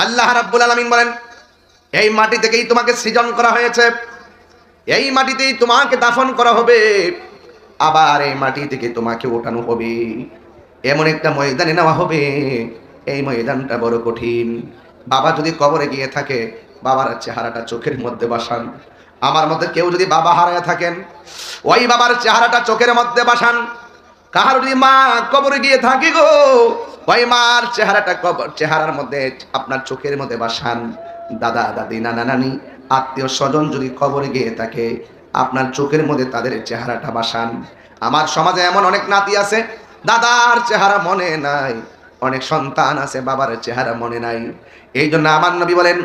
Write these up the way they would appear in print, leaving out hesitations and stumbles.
আল্লাহ রাব্বুল আলামিন বলেন, এই মাটি থেকেই তোমাকে সৃজন করা হয়েছে, এই মাটিতেই তোমাকে দাফন করা হবে, আবার এই মাটি থেকে তোমাকে ওঠানো হবে, এমন একটা ময়দানে নেওয়া হবে, এই ময়দানটা বড় কঠিন। বাবা যদি কবরে গিয়ে থাকে, বাবার চেহারাটা চোখের মধ্যে বাসান। আমার মধ্যে কেউ যদি বাবা হারায় থাকেন, ওই বাবার চেহারাটা চোখের মধ্যে বাসান। কাহার যদি মা কবরে গিয়ে থাকে গো, ওই মার চেহারাটা চেহারার মধ্যে আপনার চোখের মধ্যে বাসান। দাদা দাদি নানা নানি আত্মীয় স্বজন যদি কবরে গিয়ে থাকে, আপনার চোখের মধ্যে তাদের চেহারাটা বাসান। আমার সমাজে এমন অনেক নাতি আছে, দাদার চেহারা মনে নাই, অনেক সন্তান আছে বাবার চেহারা মনে নাই। এই জন্য আমার নবী বলেন,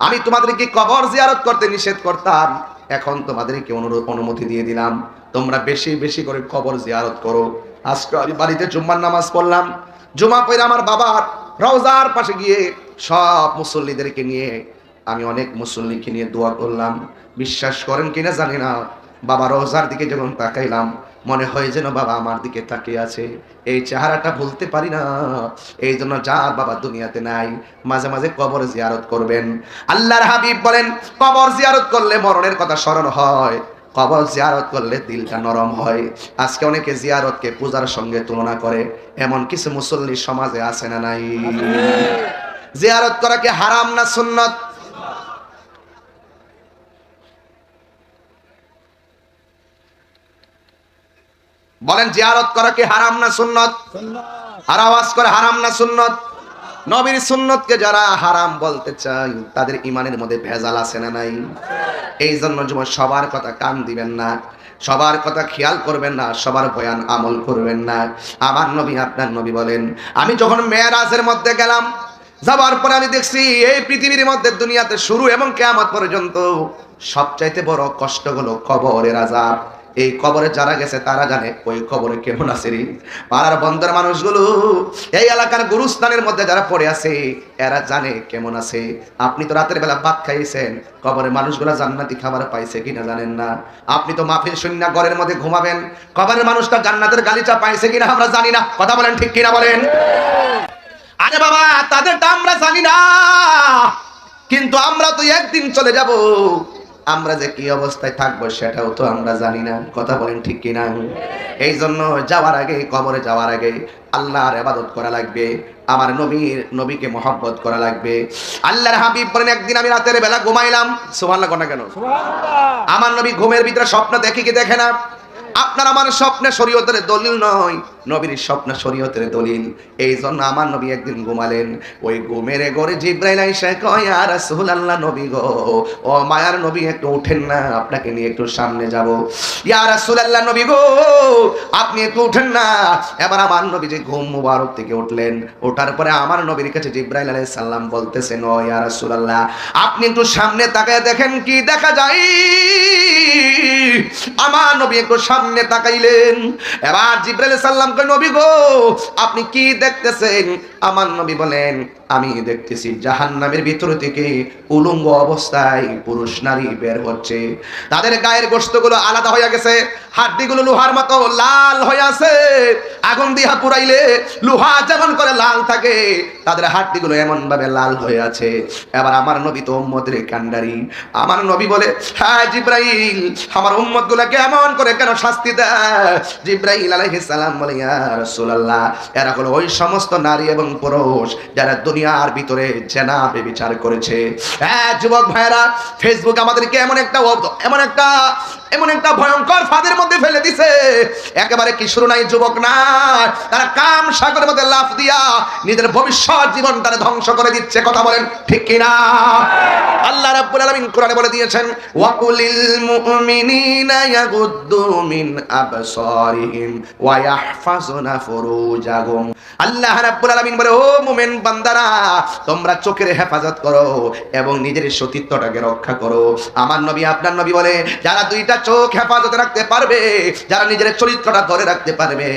আমি তোমাদেরকে কবর জিয়ারত করতে নিষেধ করতাম, এখন তোমাদেরকে অনুমতি দিয়ে দিলাম, তোমরা বেশি বেশি করে কবর জিয়ারত করো। আজকে আমি বাড়িতে জুম্মার নামাজ পড়লাম, জুমা পড়ে আমার বাবার রওজার পাশে গিয়ে সব মুসল্লিদেরকে নিয়ে আমি অনেক মুসল্লিকে নিয়ে দোয়া করলাম। বিশ্বাস করেন কিনা জানি না, বাবা রওজার দিকে যখন তাকাইলাম, মনে হয় যেন বাবা আমার দিকে তাকিয়ে আছে। এই চেহারাটা ভুলতে পারি না। এই জন্য যার বাবা দুনিয়াতে নাই, মাঝে মাঝে কবর জিয়ারত করবেন। আল্লাহর হাবিব বলেন, কবর জিয়ারত করলে মরণের কথা স্মরণ হয়, কবর জিয়ারত করলে দিলটা নরম হয়। আজকে অনেকে জিয়ারতকে পূজার সঙ্গে তুলনা করে, এমন কিছু মুসল্লি সমাজে আছে না নাই? জিয়ারত করা কি হারাম না সুন্নত? বলেন, জিয়ারত করা কি হারাম না সুন্নত? আর আওয়াজ করে হারাম না সুন্নত? নবীর সুন্নতকে যারা হারাম বলতে চায়, তাদের ইমানের মধ্যে ভেজাল আছে না নাই? এই জন্য সবার কথা কান দিবেন না, সবার কথা খেয়াল করবেন না, সবার বয়ান আমল করবেন না। আমার নবী আপনার নবী বলেন, আমি যখন মেরাজের মধ্যে গেলাম, যাবার পরে আমি দেখছি এই পৃথিবীর মধ্যে দুনিয়াতে শুরু এবং কিয়ামত পর্যন্ত সবচাইতে বড় কষ্ট হলো কবরের আযাব। এই কবরে যারা গেছে তারা জানে ওই কবরে কেমন আছে রে। পাড়ার বন্দর মানুষগুলো, এই এলাকার গুরুস্থানের মধ্যে যারা পড়ে আছে, এরা জানে কেমন আছে। আপনি তো রাতের বেলা ভাত খাইছেন, কবরের মানুষগুলো জান্নাতি খাবার পাইছে কিনা জানেন না। আপনি তো মাহফিল শূন্য ঘরের মধ্যে ঘুমাবেন, কবরের মানুষটা জান্নাতের গালিচা পাইছে কিনা আমরা জানি না। কথা বলেন, ঠিক কিনা বলেন? আরে বাবা, তাদেরটা আমরা জানি না, কিন্তু আমরা তো একদিন চলে যাব, আমরা যে কি অবস্থায় থাকবো সেটাও তো আমরা জানি না। কথা বলেন, ঠিক কিনা? এই জন্য যাওয়ার আগে, কবরে যাওয়ার আগে আল্লাহর ইবাদত করা লাগবে, আমার নবীকে মহব্বত করা লাগবে। আল্লাহর হাবিব বলেন, একদিন আমি রাতের বেলা ঘুমাইলাম, সুবহানাল্লাহ কোন কেন? আমার নবী ঘুমের ভিতরে স্বপ্ন দেখে কি দেখে না? আপনার আমার স্বপ্নে শরীয়তের দলিল নয়, নবীর স্বপ্ন শরীয়তের দলিল। এই জন্য আমার নবী একদিন ঘুমালেন, ওই ঘুমের ঘরে জিবরাইল আইসা কয়, ইয়া রাসূলুল্লাহ, নবী গো, ও মায়ার নবী একটু উঠেন না, আপনাকে নিয়ে একটু সামনে যাব। ইয়া রাসূলুল্লাহ, নবী গো, আপনি একটু উঠেন না। এবার আমার নবী যে ঘুম মুবারক থেকে উঠলেন, ওঠার পরে আমার নবীর কাছে জিবরাইল আলাইহিস সালাম বলতেছেন, ও ইয়া রাসূলুল্লাহ, আপনি একটু সামনে তাকায় দেখেন কি দেখা যায়। আমার নবী একটু সামনে তাকাইলেন। এবার জিবরাইল সাল্লাম কয়, নবী গো, আপনি কি দেখতেছেন? আমার নবী বলেন, আমি দেখতেছি জাহান্নামের ভিতর থেকে উলঙ্গ অবস্থায় পুরুষ নারী বের হচ্ছে। তাদের গায়ের গোশতগুলো আলাদা হয়ে গেছে, হাড্ডিগুলো লোহার মতো লাল হয়ে আছে। আগুন দিয়া পুরাইলে লোহা যেমন করে লাল থাকে, তাদের হাড্ডিগুলো এমন ভাবে লাল হয়ে আছে। এবার আমার নবী তো উম্মতের কান্ডারি, আমার নবী বলে, হ্যাঁ জিবরাইল, আমার উম্মতগুলো কেমন করে কেন শাস্তি দেয়? জিবরাইল আলাইহিস সালাম বলে, ইয়া রাসূলুল্লাহ, এরা হলো ওই সমস্ত নারী এবং পুরুষ যারা দুনিয়ার ভিতরে জেনা ব্যভিচার করেছে। হ্যাঁ যুবক ভাইরা, ফেসবুক আমাদেরকে এমন একটা ভয়ঙ্কর ফাঁদের মধ্যে ফেলে দিছে, একেবারে কিশোর নাই, যুবক না, তারা কাম সাগরের মধ্যে লাফ দিয়া নিজের ভবিষ্যৎ জীবন তারা ধ্বংস করে দিচ্ছে। কথা বলেন, ঠিক কিনা? আল্লাহ রাব্বুল আলামিন কোরআনে বলে দিয়েছেন, ওয়াকুলিল মুমিনিনা ইয়াগুদ্দু মিন আবসারিহিম ওয়া ইয়াহফাজুনা ফুরুজাহুম। আল্লাহ রাব্বুল আলামিন বলে, ও মুমিন বান্দারা, তোমরা চোখের হেফাজত করো এবং নিজের সতীত্বটাকে রক্ষা করো। আমার নবী আপনার নবী বলে, যারা দুইটা চোখ হেফাজতে রাখতে পারবে, যারা নিজের চরিত্রটা ধরে রাখতে পারবে,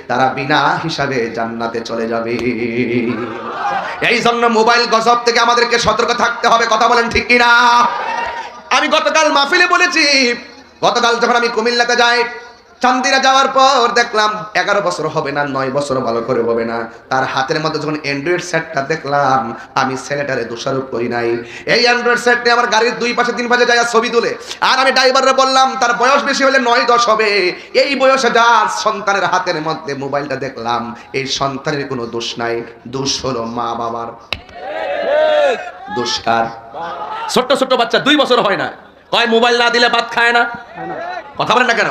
তারা বিনা হিসাবে জান্নাতে চলে যাবে। এই জন্য মোবাইল গজব থেকে আমাদেরকে সতর্ক থাকতে হবে। কথা বলেন, ঠিক কিনা? আমি গতকাল মাহফিলে বলেছি, গতকাল যখন আমি কুমিল্লাতে যাই, চান্দিনা যাওয়ার পর দেখলাম 11 বছর হবে না, 9 বছর ভালো করে হবে না, তার হাতের মধ্যে যখন অ্যান্ড্রয়েড সেটটা দেখলাম, আমি ছেলেটারে দোষারোপ করি নাই। এই অ্যান্ড্রয়েড সেট নিয়ে আমার গাড়ির 2 পাশে 3 পাশে যায় ছবি তুলে, আর আমি ড্রাইভাররে বললাম তার বয়স বেশি হলে 9-10 হবে, এই বয়সে যার সন্তানের হাতের মধ্যে মোবাইলটা দেখলাম, এই সন্তানের কোনো দোষ নাই, দোষ হলো মা বাবার। দোষ কার? ছোট্ট ছোট্ট বাচ্চা 2 বছর হয় না, কয় মোবাইল না দিলে ভাত খায় না। কথা বলেন না কেন?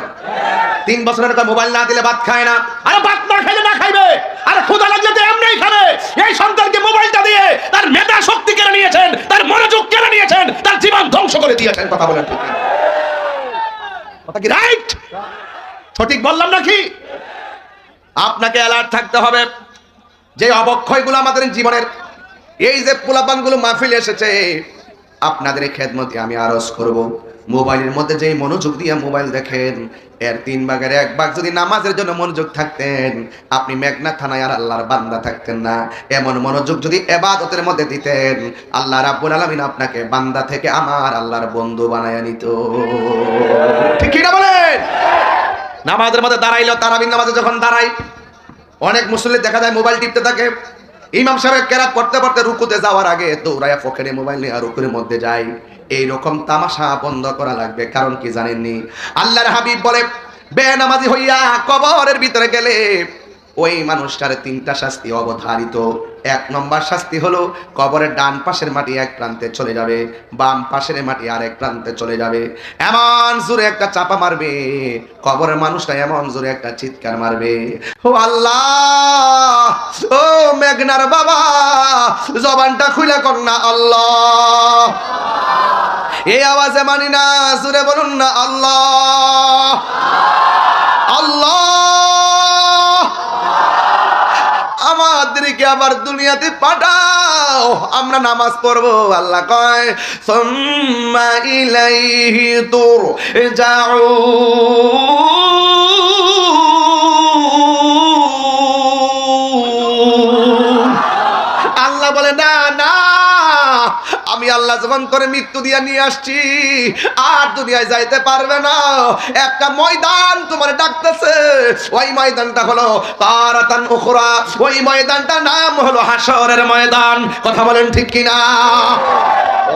3 বছরের কয় মোবাইল না দিলে ভাত খায় না। আরে ভাত না খাইলে না খাইবে, আরে ক্ষুধা লাগলে তো এমনিই খাবে। এই সন্তানকে মোবাইলটা দিয়ে তার মেধা শক্তি কেড়ে নিয়েছেন, তার মনোযোগ কেড়ে নিয়েছেন, তার জীবন ধ্বংস করে দিয়েছেন। কথা বলেন ঠিক? কথা কি রাইট? সঠিক বললাম নাকি? আপনাকে অ্যালার্ট থাকতে হবে যে অবক্ষয়গুলো আমাদের জীবনের, এই যে পোলাপানগুলো মাহফিলে এসেছে, আপনাদের খেদমতে আমি আরজ করব, মোবাইলের মধ্যে যে মনোযোগ দিয়ে মোবাইল দেখেন, এর 3 ভাগের 1 ভাগ যদি নামাজের জন্য মনোযোগ থাকতেন, আপনি মেঘনা থানায় আর আল্লাহর বান্দা থাকতেন না। এমন মনোযোগ যদি ইবাদতের মধ্যে দিতেন, আল্লাহ রাব্বুল আলামিন আপনাকে বান্দা থেকে আমার আল্লাহর বন্ধু বানায়া নিত। ঠিক কি না বলেন? নামাজের মধ্যে দাঁড়াইলো, তারাবির নামাজে যখন দাঁড়াই, অনেক মুসল্লি দেখা যায় মোবাইল টিপতে থাকে। ইমাম সাহেব কেরাত পড়তে পড়তে রুকুতে যাওয়ার আগে দৌড়ায়া পকেটে মোবাইল নিয়ে আর রুকুর মধ্যে যায়। এইরকম তামাশা বন্ধ করা লাগবে। কারণ কি জানেননি? আল্লাহর হাবিব বলে, বেনামাজি হইয়া কবরের ভিতরে গেলে ওই মানুষটার 3টা শাস্তি অবধারিত। 1 নম্বর শাস্তি হলো কবরের ডান পাশের মাটি এক প্রান্তে চলে যাবে, বাম পাশের মাটি আরেক প্রান্তে চলে যাবে। এমন জোরে একটা চাপা মারবে, কবরের মানুষটা এমন জোরে একটা চিৎকার মারবে, ও আল্লাহ, ও মেঘনার বাবা, জবানটা খুলে কর না আল্লাহ। এই আওয়াজে মানি না, জোরে বলুন না আল্লাহ, আল্লাহ। আমাদেরকে আবার দুনিয়াতে পাঠাও, আমরা নামাজ পড়বো। আল্লাহ কয়, সুম্মা ইলাইহি তুরজাউন। আল্লাহ বলে, না না, আমি আল্লাহ যখন করে মৃত্যু দিয়া নিয়ে আসছি, আর দুনিয়ায় যাইতে পারবে না। একটা ময়দান তোমার ডাকতেছে, ওই ময়দানটা হলো তারাতান উখরা, ওই ময়দানটার নাম হলো হাসরের ময়দান। কথা বলেন ঠিক কিনা?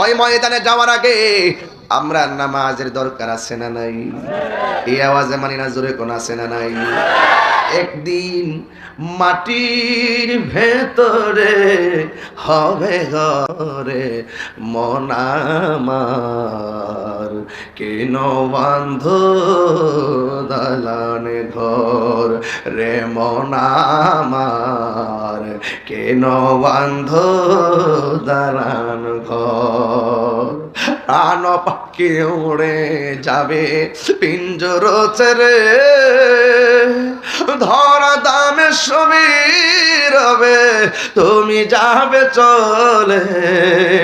ওই ময়দানে যাওয়ার আগে আমরা নামাজের দরকার আছে না নাই? এই আওয়াজে মানি না, জোরে কোন আছে না নাই? একদিন মাটির ভেতরে হবে ঘরে মন আমার, কেন বান্ধ দালানে ঘর রে মন আমার, কেন বান্ধ দালান ঘর। প্রাণ পাখি উড়ে যাবে পিঞ্জর ছেড়ে, ধরা দামে সবই রবে তুমি যাবে চলে।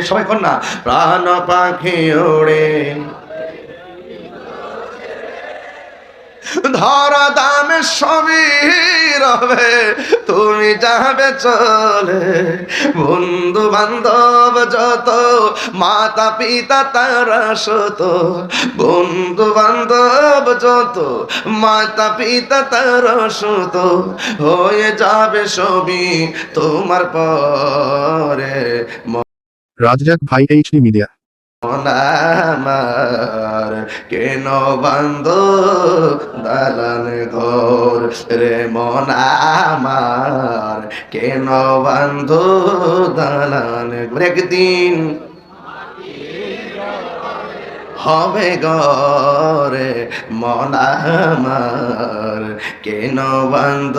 সবাই কর না, প্রাণ পাখি উড়ে ধরা দামে সবই রবে তুমি যাবে চলে। বন্ধু বান্ধব যত, মাতা পিতা তারা শত, বন্ধু বান্ধব যত, মাতা পিতা তারা শত, হয়ে যাবে সবই তোমার পরে। রাজ্জাক ভাই, HD মিডিয়া। আমার কেন বান্ধ দালান ঘর রে মন আমার, কেন বান্ধ দালান ঘর। একদিন হবে ঘরে মন আমার, কেন বান্ধ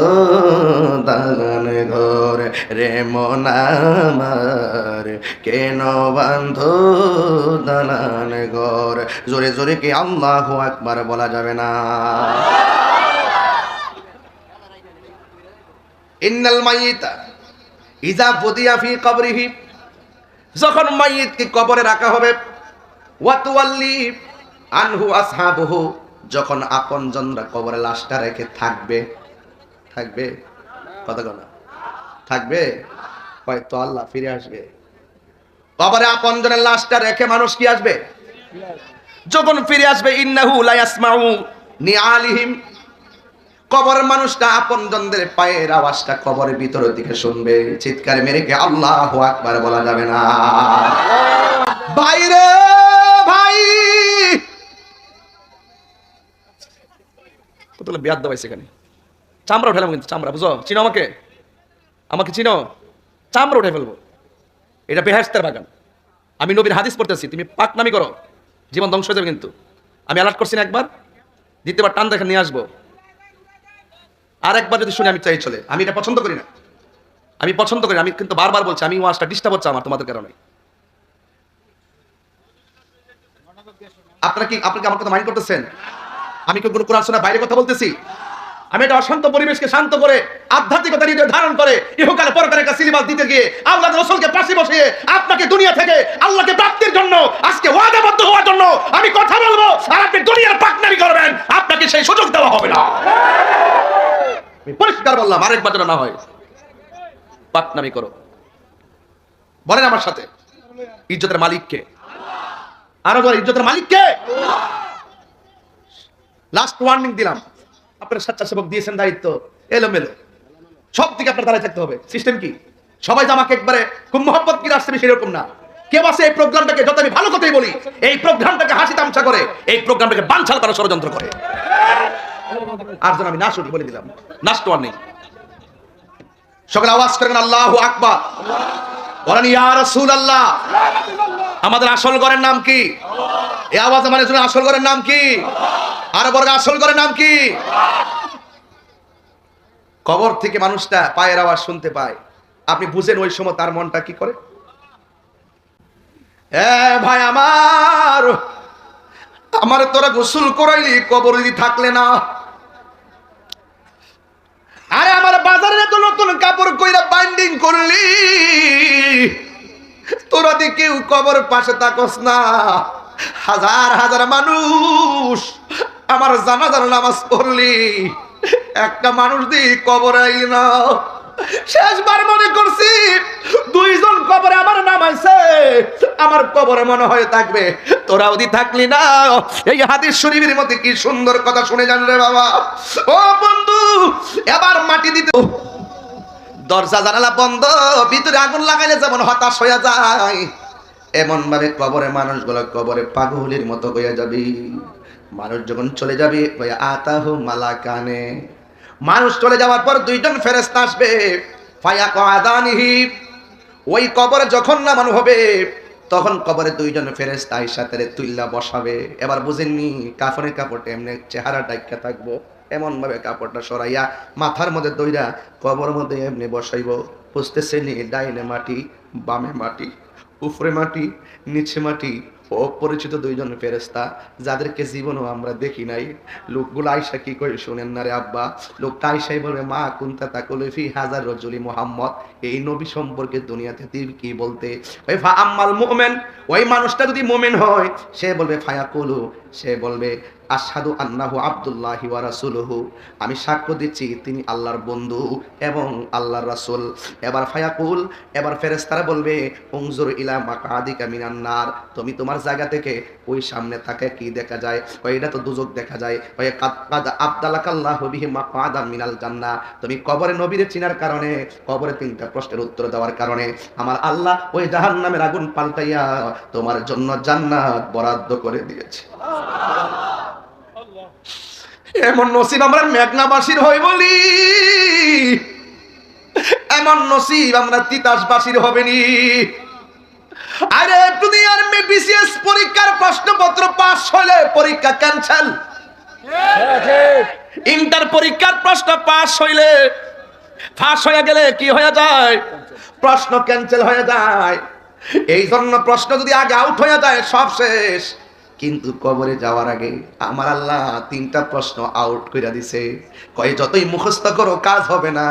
দালান ঘর রে মন আমার, কেন বান্ধ দালান ঘর। জোরে জোরে কি আল্লাহু আকবার বলা যাবে না? ইন্নাল মাইয়িতা ইযা বুদিয়া ফি কবরিহি, যখন মাইয়িতকে কবরে রাখা হবে, ওয়াতুয়াল্লি আনহু আসহাবুহু, যখন আপনজনরা কবরে লাশটা রেখে থাকবে, থাকবে কথা বলা থাকবে, হয়তো আল্লাহ ফিরে আসবে। কবরে আপনজনের লাশটা রেখে মানুষ কি আসবে? যখন ফিরে আসবে, ইন্নাহু লা ইয়াসমাউ নিআলিহিম, কবরের মানুষটা আপনজনদের পায়ের আওয়াজটা কবরের ভিতরের দিকে শুনবে, চিৎকার মেরে কে আল্লাহু আকবার বলা যাবে না। বাইরে ভাই কতগুলো বিয়াদ দাবাইছে এখানে, চামড়া উঠালাম কিন্তু, চামড়া বুঝো, চিনো আমাকে, আমাকে চিনো, চামড়া উঠে ফেলবো। এটা বেহেশতের বাগান। আমি নবীর হাদিস পড়তেছি, তুমি পাকনামি করো জীবন ধ্বংস হয়ে যাবে। কিন্তু আমি অ্যালার্ট করছি না একবার, দ্বিতীয়বার টান দেখে নিয়ে আসবো। আর একবার যদি শুনে আমি চাই চলে, আমি এটা পছন্দ করি না, আমি পছন্দ করি, আমি কিন্তু বারবার বলছি, আমি ওয়াজটা ডিস্টার্ব হচ্ছে আমার তোমাদের কারণে। আপনারা কি আমার কথা মাইন্ড করতেছেন? আমি কি কোনো কোরআন শোনার বাইরে কথা বলতেছি? আমি এটা অশান্ত পরিবেশকে শান্ত করে আধ্যাত্মিকতা হৃদয়ে ধারণ করে ইহকালে পরকালে একটা সিলেবাস দিতে গিয়ে আওলাদ রাসূলকে পাশে বসিয়ে আপনাকে দুনিয়া থেকে আল্লাহকে প্রাপ্তির জন্য আজকে ওয়াদাবদ্ধ হওয়ার জন্য আমি কথা বলবো, আর আপনি দুনিয়ার পাকনামি করবেন, আপনাকে সেই সুযোগ দেওয়া হবে না। আমি পরিষ্কার বললাম, আরেকবার যেন না হয় পাকনামি করো। বলেন আমার সাথে, ইজ্জতের মালিক কে? আরো বলেন, ইজ্জতের মালিক কে? লাস্ট ওয়ার্নিং দিলাম, আপনারা স্বেচ্ছাসেবক দিয়েছেন দায়িত্ব, এলোমেলো সব দিকে আপনার দাঁড়ায় থাকতে হবে। সিস্টেম কি? সবাই যে আমাকে একবারে খুব মহব্বত কি আসছে সেরকম না। কেউ আছে এই প্রোগ্রামটাকে, যত আমি ভালো কথাই বলি, এই প্রোগ্রামটাকে হাসি তামসা করে, এই প্রোগ্রামটাকে বানচাল করার ষড়যন্ত্র করে। আর যেন আমি না শুনি বলে দিলাম, লাস্ট ওয়ার্নিং। সকলে আওয়াজ করেন আল্লাহু আকবার, বলেন ইয়া রাসূলুল্লাহ। আমাদের আসল ঘরের নাম কি? এই আওয়াজ আমাদের জন্য আসল ঘরের নাম কি? আর বর্গ আসল ঘরের নাম কি? কবর থেকে মানুষটা পায়ের আওয়াজ শুনতে পায়, আপনি বুঝেন ওই সময় তার মনটা কি করে? ভাই আমার তোরা গোসল করাইলি, কবর যদি থাকলে না। আরে আমার বাজারে তো নতুন কাপড় কইরা বাইন্ডিং করলি, তোরা দি কেউ কবর পাশে থাকস না। হাজার হাজার মানুষ আমার জানাজার নামাজ পড়লি, একটা মানুষ দি কবর আইলি না। শেষবার মনে করছি দুইজন কবরে আমার নামাইছে, আমার কবরে মনে হয় থাকবে, তোরা ওদি থাকলি না। এই হাদিস শরীফের মধ্যে কি সুন্দর কথা শুনে যান রে বাবা। ও বন্ধু, এবার মাটি দিতে, দরজা জানালা বন্ধ, ভিতরে আগুন লাগাইলে যেমন হতাশ হয়ে যায়, এমন ভাবে কবরে মানুষগুলো কবরে পাগলের মতো হয়ে যাবে। মানুষ যখন চলে যাবে, আতাহু মালাকানে, মানুষ চলে যাওয়ার পর দুইজন ফেরেশতা আসবে, ফায়াকাদানিহি, ওই কবরে যখন নামানো হবে তখন কবরে দুইজন ফেরেশতা আয়েশা তারে তুইল্লা বসাবে। এবার বুঝেননি, কাফনের কাপড়টা এমনি চেহারা ঢাকা থাকবো, এমন ভাবে কাপড়টা সরাইয়া মাথার মধ্যে দইরা কবরের মধ্যে এমনি বসাইব। বুঝতেছেনি, ডাইনে মাটি, বামে মাটি, উপরে মাটি, নিচে মাটি, অপরিচিত দুইজন ফেরেশতা, যাদেরকে জীবনও আমরা দেখি নাই। লোকগুলো আয়েশা কি করে শুনেন না রে আব্বা? লোকটা আয়েশাই বলবে, মা কুনতা তাকুলু ফি হাজার রাজুলি মুহাম্মদ, এই নবী সম্পর্কে দুনিয়াতে তুই কি বলতে? ওই ফা আম্মাল মুমিন, ওই মানুষটা যদি মুমিন হয় সে বলবে ফায়াকুলু, সে বলবে আশহাদু আন্নাহু আব্দুল্লাহি ওয়া রাসূলুহু, আমি সাক্ষ্য দিচ্ছি তিনি আল্লাহর বন্ধু এবং আল্লাহর রাসূল। এবার ফায়াকুল, এবার ফেরেশতারা বলবে উনজুর ইলা মাকাদিকা মিনান নার, তুমি তোমার জায়গা থেকে ওই সামনে তাকে কি দেখা যায়? ওই এটা তো দুজক দেখা যায়। ওই কাদ আবদালাকাল্লাহু বিহি মাকাদাম মিনাল জান্নাহ, তুমি কবরে নবীর চিনার কারণে, কবরে তিনটা প্রশ্নের উত্তর দেওয়ার কারণে আমার আল্লাহ ওই জাহান্নামের আগুন পাল্টাইয়া তোমার জন্য জান্নাত বরাদ্দ করে দিয়েছে। এমন নসিব আমরা মেঘনাবাসীর হই বলি, এমন নসিব আমরা তিতাসবাসীর হবেনি। আরে দুনিয়ার বিসিএস পরীক্ষার প্রশ্নপত্র পাস হলে পরীক্ষা ক্যান্সেল, ইন্টার পরীক্ষার প্রশ্ন পাস হইলে, ফাঁস হয়ে গেলে কি হয়ে যায়? প্রশ্ন ক্যান্সেল হয়ে যায়। এই জন্য প্রশ্ন যদি আগে আউট হয়ে যায় সব শেষ। কিন্তু কবরে যাওয়ার আগে আমার আল্লাহ তিনটা প্রশ্ন আউট করে দিছে। কয় যতই মুখস্থ করো কাজ হবে না,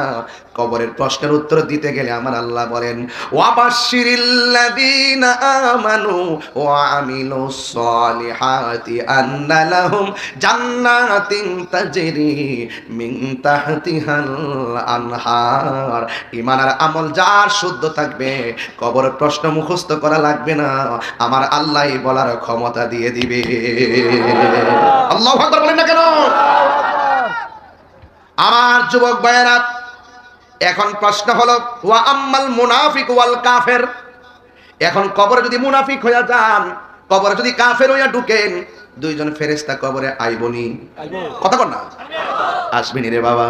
কবরের প্রশ্নের উত্তর দিতে গেলে আমার আল্লাহ বলেন ওয়াবাশশিরিল্লাযীনা আমানু ওয়া আমিলুস সলিহাতি আন্না লাহুম জান্নাতিন তাজরি মিন তাহতিহাল আনহার। ঈমান আর আমল যার শুদ্ধ থাকবে, কবরের প্রশ্ন মুখস্থ করা লাগবে না, আমার আল্লাহই বলার ক্ষমতা দিয়ে দিবে। আল্লাহু আকবার বলেন না কেন? আমার যুবক ভাইয়েরা, এখন প্রশ্ন হলো ওয়া আম্মাল মুনাফিক ওয়াল কাফের, এখন কবরে যদি মুনাফিক হইয়া যান, কবরে যদি কাফের হইয়া ঢুকেন, দুইজন ফেরেশতা কবরে আইবনি? কথা কর না, আসবেনি রে বাবা।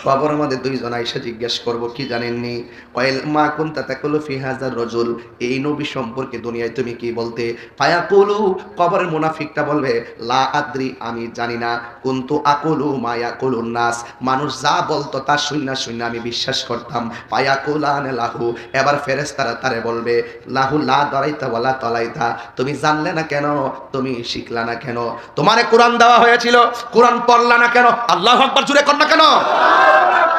কবরের মধ্যে দুইজন আইসা জিজ্ঞেস করবো কি জানেননি, কয়েল মা কুনতা তাকুলু ফি হাযার রাজুল, এই নবী সম্পর্কে দুনিয়ায় তুমি কি বলতে? ফায়াকুলু, কবরের মুনাফিকটা বলবে লা আদ্রি, আমি জানি না, কুনতু আকুলু মা ইয়াকুলুন নাস, মানুষ যা বলতো তা শুননা শুননা আমি বিশ্বাস করতাম। ফায়াকুলান লাহু, এবার ফেরেশতারা তারে বলবে লাহু লা দারাইতা ওয়ালা তালাইতা, তুমি জানলে না কেন, তুমি শিখলা না কেন, তোমারে কোরআন দেওয়া হয়েছিল, কোরআন পড়লা না কেন? আল্লাহু আকবার জুড়ে কর না কেন?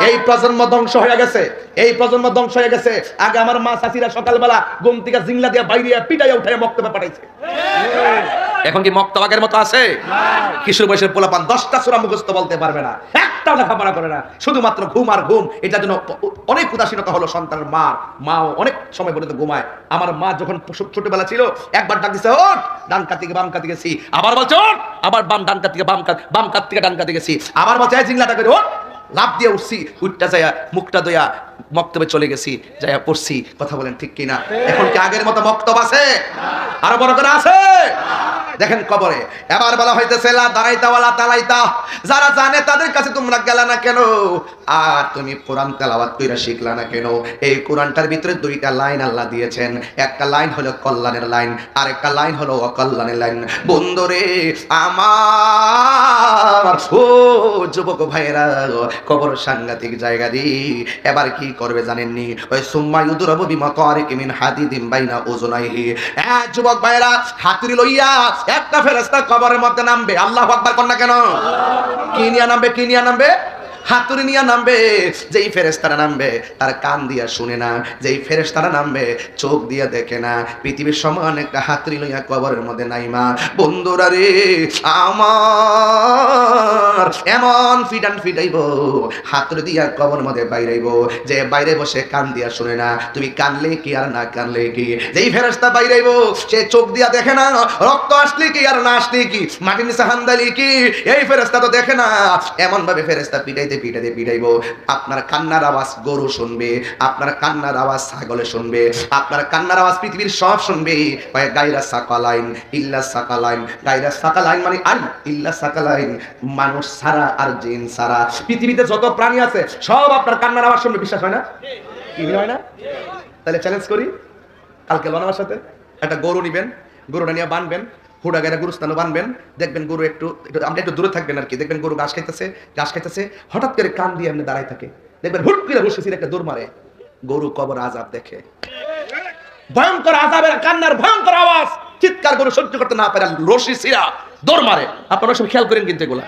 এই প্রজন্ম ধ্বংস হয়ে গেছে, এই প্রজন্ম ধ্বংস হয়ে গেছে। আগে আমার মা চাচিরা সকালবেলা ঘুম থেকে জিংলা দিয়ে বাইরে পিটাইয়া উঠাইয়া মক্তবে পাঠাইছে। এখন কি মক্তব আগের মতো আছে? কিশোর বয়সের পোলাপান 10টা সূরা মুখস্থ বলতে পারবে না, একটাও লেখাপড়া করে না, শুধুমাত্র ঘুম আর ঘুম। এটার জন্য অনেক উদাসীনতা হলো সন্তানের মাও অনেক সময় পর্যন্ত ঘুমায়। আমার মা যখন ছোটবেলা ছিল, একবার ডাক দিছে ওঠ, ডান কাত থেকে বাম কাতে গেছি, আবার বলছে ওঠ, আবার ডান কাত থেকে বাম কাত থেকে ডান কাতে গেছি, আবার বলছে এই জিংলাটা করে ওঠ, লাভ দিয়ে উঠছি, উঠটা যাইয়া মুখটা দইয়া মক্তবে চলে গেছি, যাইয়া পড়ছি। কথা বলেন ঠিক কিনা? এখন কি আগের মতো মক্তব আছে? আরো বড় করে আছে? দেখেন কবরে এবার বলা হইতেছে লা দারাইতা ওয়ালা তালাইতা, যারা জানে তাদের কাছে তোমরা গেলা না কেন, আর তুমি কোরআন তেলাওয়াত কইরা শিখলা না কেন? এই কোরআনটার ভিতরে দুইটা লাইন আল্লাহ দিয়েছেন, একটা লাইন হলো কল্যাণের লাইন, আর একটা লাইন হলো অকল্যাণের লাইন। বন্ধুরে আমার, ও যুবক ভাইরা, কবর সাংঘাতিক জায়গা দি। এবার কি করবে জানেননি? ওই সুম্মা ইউদরাবু বিমাকারিকি মিন হাদিদিম বাইনা উযুনাইহি, যুবক ভাইরা, হাতুড়ি লইয়া একটা ফেরেশতা কবরের মধ্যে নামবে। আল্লাহু আকবার কর না কেন? কি নিয়ে নামবে? কি নিয়ে নামবে? হাতুড়ি নিয়ে নামবে। যেই ফেরেশতারা নামবে তার কান দিয়া শুনে না, যেই ফেরেশতারা নামবে চোখ দিয়া দেখে না। পৃথিবীর সমান একটা হাতুড়ি লইয়া কবরের মধ্যে নাইমা। বন্ধুরা রে আমার, এমন ফিডান ফিডাইব, হাতুড়ি দিয়া কবরের মধ্যে বাইরাইব, যে বাইরে বসে কান দিয়া শুনে না। তুমি কানলে কি আর না কানলে কি? যেই ফেরেশতা বাইরাইব সে চোখ দিয়া দেখে না, রক্ত আসলে কি আর না আসলে কি, মাটির নিচে হান্দালি কি, এই ফেরেশতা তো দেখে না। এমন ভাবে ফেরেশতা পিটাইতে পিটাইতে পিটাইব, আপনার কান্নার আওয়াজ গরু শুনবে, আপনার কান্নার আওয়াজ ছাগলে শুনবে, আপনার কান্নার আওয়াজ পৃথিবীর সব শুনবে। গায়রা সাকালাইন ইল্লা সাকালাইন, গায়রা সাকালাইন মানে আল ইল্লা সাকালাইন, মানুষ ছাড়া আর জিন ছাড়া পৃথিবীতে যত প্রাণী আছে সব আপনার কান্নার আওয়াজ শুনবে। বিশ্বাস হয় না? কি হয় না? তাহলে চ্যালেঞ্জ করি, কালকে আমার সাথে একটা গরু নিবেন, গরুটা নিয়ে বানবেন, হুড়া গাড়া গুরুস্থানে বানবেন, দেখবেন গরু একটু আমরা একটু দূরে থাকবেন আর কি, দেখবেন গরু ঘাস খাইতেছে, হঠাৎ করে কান দিয়ে এমনি দাঁড়ায় থাকে, দেখবেন হুট করে বসেছি একটা দৌড় মারে, গরু কবর আযাব দেখে, ভয়ঙ্কর আযাবের কান্নার ভয়ঙ্কর আওয়াজ, চিৎকার গরু সহ্য করতে না পারে রশি ছিঁড়া দৌড় মারে। আপনারা সব খেয়াল করেন কিন্তু এগুলা।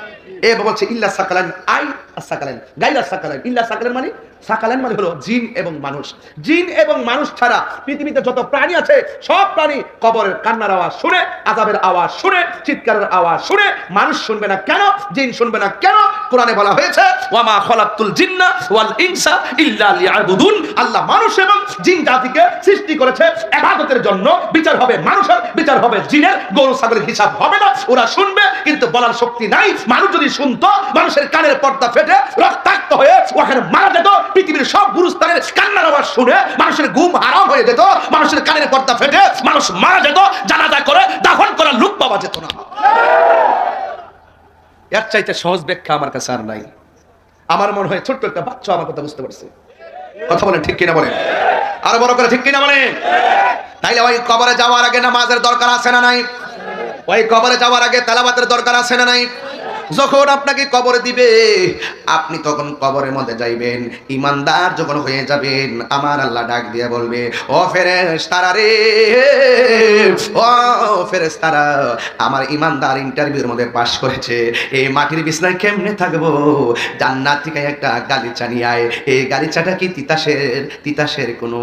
এ বলছে ইল্লা সাকালাইন, আই সাকালাইন, গায়রা সাকালাইন, ইল্লা সাকালাইন মানে, সাকালাইন মানে হলো জিন এবং মানুষ। জিন এবং মানুষ ছাড়া পৃথিবীতে যত প্রাণী আছে সব প্রাণী কবরের কান্নার আওয়াজ শুনে, আযাবের আওয়াজ শুনে, চিৎকারের আওয়াজ শুনে। মানুষ শুনবে না কেন? জিন শুনবে না কেন? কোরআনে বলা হয়েছে ওয়া মা খালাকতুল জিন্না ওয়াল ইনসা ইল্লা লিয়াবুদুন, আল্লাহ মানুষ এবং জিন জাতিকে সৃষ্টি করেছে ইবাদতের জন্য। বিচার হবে মানুষের, বিচার হবে জিনের, গরু ছাগলের হিসাব হবে না। ওরা শুনবে কিন্তু বলার শক্তি নাই। মানুষ যদি শুনতো, মানুষের কানের পর্দা ফেটে রক্তাক্ত হয়ে ওখানে মারা যেত। পৃথিবীর সব গুরুস্থানের কান্নার আওয়াজ শুনে মানুষের ঘুম হারাম হয়ে যেত, মানুষের কানের পর্দা ফেটে মানুষ মারা যেত, জানাজা করে দাফন করার লোক পাওয়া যেত না। এর চাইতে সহজ ব্যাখ্যা আমার কাছে আর নাই। আমার মনে হয় ছোট্ট একটা বাচ্চা আমার কথা বুঝতে পারছে। কথা বলেন ঠিক কিনা বলেন? আরো বড় করে ঠিক কিনা বলেন? তাইলে ওই কবরে যাওয়ার আগে নামাজের দরকার আছে না নাই? ওই কবরে যাওয়ার আগে তেলাওয়াতের দরকার আছে না নাই? যখন আপনাকে কবরে দিবে, আপনি তখন কবরের মধ্যে যাইবেন, ইমানদার যখন হয়ে যাবেন, আমার আল্লাহ ডাক দিয়ে বলবে ও ফেরেশতারা রে, ও ফেরেশতারা, আমার ইমানদার ইন্টারভিউর মধ্যে পাস করেছে, এই মাটির বিছানায় কেমনে থাকবো? জান্নাত থেকে একটা গালিচা নিয়ে আয়। এই গালিচাটা কি তিতাসের কোনো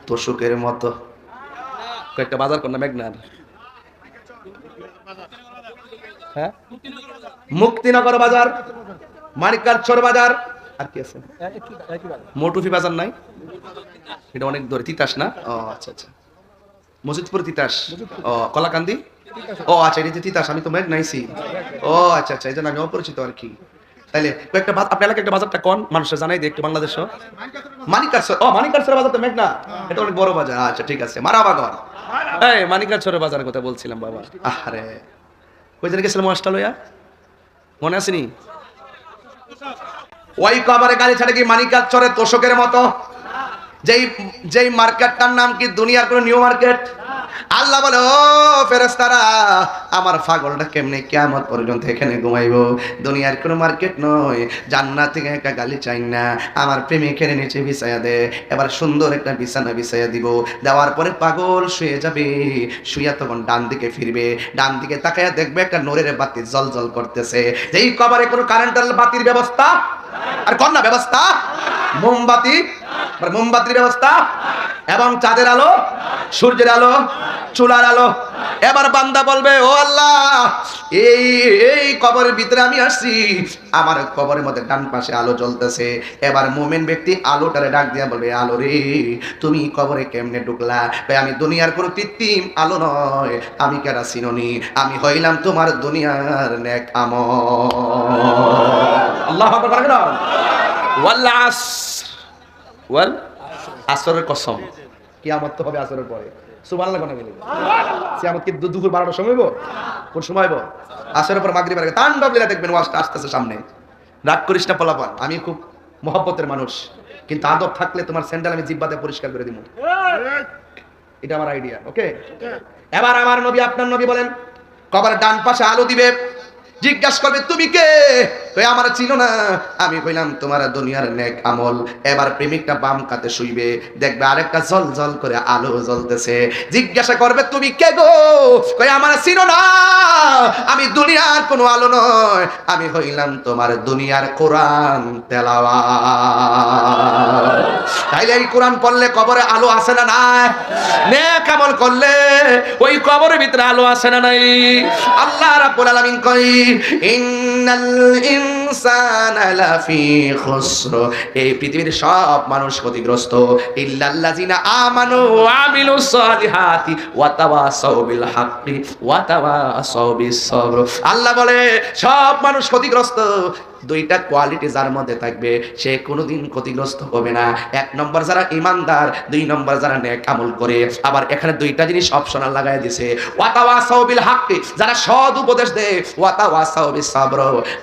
তোষকের মতো? কয়েকটা বাজার করলাম মেঘনার, হ্যাঁ, মুক্তিনগর বাজার, মানিকগাছর বাজার, আর কি আছে? মোটুফি বাজার নাই? এটা অনেক দূরে। তিতাস না? ও আচ্ছা আচ্ছা, মজিদপুর তিতাস। ও কলাকান্দি? ও আচ্ছা, এটা তিতাস। আমি তো মেঘ নাইছি। ও আচ্ছা আচ্ছা, এই জন্য আমি অপরিচিত আর কি। তাইলে কয়েকটা আপনি এলাকায় একটা বাজারটা কোন মানুষের জানাই দিই একটু বাংলাদেশ মানিকারসর। ও মানিকারসরের বাজার তো মেঘনা, এটা অনেক বড় বাজার। আচ্ছা ঠিক আছে, মারাবাগর। এই মানিকারসরের বাজারের কথা বলছিলাম বাবা। আরে কই জায়গায় গেছিলাম অস্ট্রেলিয়া, মনে আসেনি? ওই কবরে গাড়ি ছাড়ে কি মানিকারসরের তোষকের মতো? যেই যেই মার্কেটটার নাম কি দুনিয়ার কোন নিউ মার্কেট? আল্লাহ বলে ও ফেরেশতারা, আমার পাগলটা কেমনে কিয়ামত পর্যন্ত এখানে ঘুমাইবো? দুনিয়ার কোনো মার্কেট নয়, জান্নাত থেকে একটা গালি চাই না, আমার প্রেমিকের নিচে বিছায়া দে। এবার সুন্দর একটা বিছানা বিছাইয়া দিব, দেওয়ার পরে পাগল শুয়ে যাবে। শুয়া তখন ডান দিকে ফিরবে, ডান দিকে তাকায়া দেখবে একটা নূরের বাতি জ্বলজ্বল করতেছে। যেই কবরে কোনো কারেন্টের বাতির ব্যবস্থা আর কন্যা ব্যবস্থা, মোমবাতি মোমবাতির ব্যবস্থা এবং চাঁদের আলো, সূর্যের আলো, চুলার আলো। এবার বান্দা বলবে ও আল্লাহ, এই এই কবরের ভিতরে আমি আসছি, আমার কবরের মধ্যে ডান পাশে আলো জ্বলতেছে। এবার মুমিন ব্যক্তি আলোটারে ডাক দিয়া বলবে আলো রে, তুমি কবরে কেমনে ঢুকলা? আমি দুনিয়ার কোনো কৃত্রিম আলো নয়, আমি কেডা চিননি, আমি হইলাম তোমার দুনিয়ার নেক আমল। আল্লাহু আকবার। ওয়াল আসর, ওয়াল আসরের কসম, কিয়ামত তো হবে আসরের পরে। সুবহানাল্লাহ কোন গেলে কিয়ামত কি দুপুর 12টার সময় হইব? কোন সময় হইব? আসরের পর মাগরিবের আগে তাণ্ডব লীলা দেখবেন, ওয়াজটা আসতেছে সামনে। রাগ করিস না পোলাপান, আমি খুব মহব্বতের মানুষ, কিন্তু আদব থাকলে তোমার স্যান্ডেল আমি জিব্বাতে পরিষ্কার করে দিব। এটা আমার আইডিয়া, ওকে? এবার আমার নবী, আপনার নবী বলেন কবরের ডান পাশে আলো দিবে, জিজ্ঞাসা করবে তুমি কে? কই আমার চিনো না, আমি কইলাম তোমার দুনিয়ার নেক আমল। এবার প্রেমিকটা বাম কাতে শুইবে, দেখবে আরেকটা জল জল করে আলো জ্বলতেছে। জিজ্ঞাসা করবে তুমি কে গো? কই আমার চিনো না, আমি দুনিয়ার কোনো আলো নয়, আমি হইলাম তোমার দুনিয়ার কোরআন তেলাওয়াত। তাইলে এই কোরআন পড়লে কবরে আলো আসে না নাই? নেক আমল করলে ওই কবরের ভিতরে আলো আসে না নাই? আল্লাহ রাব্বুল আলামিন কই ইন্নাল ইনসানা লাফি খুসর, এই পৃথিবীর সব মানুষ ক্ষতিগ্রস্ত, ইল্লাল্লাযিনা আমানু ওয়া আমিলুস সালিহাতি ওয়া তাওয়াসাউ বিল হাক্কি ওয়া তাওয়াসাউ বিস সবর। আল্লাহ বলে সব মানুষ ক্ষতিগ্রস্ত, দুইটা কোয়ালিটি যার মধ্যে থাকবে সে কোনোদিন ক্ষতিগ্রস্ত হবে না। এক নম্বর যারা ঈমানদার, দুই নম্বর যারা নেক আমল করে। আবার এখানে দুইটা জিনিস অপশনাল লাগায় দিয়েছে, ওয়া তাওয়াসাউ বিল হাক্কি, যারা সৎ উপদেশ দেয়, ওয়া তাওয়াসাউ বিস সবর,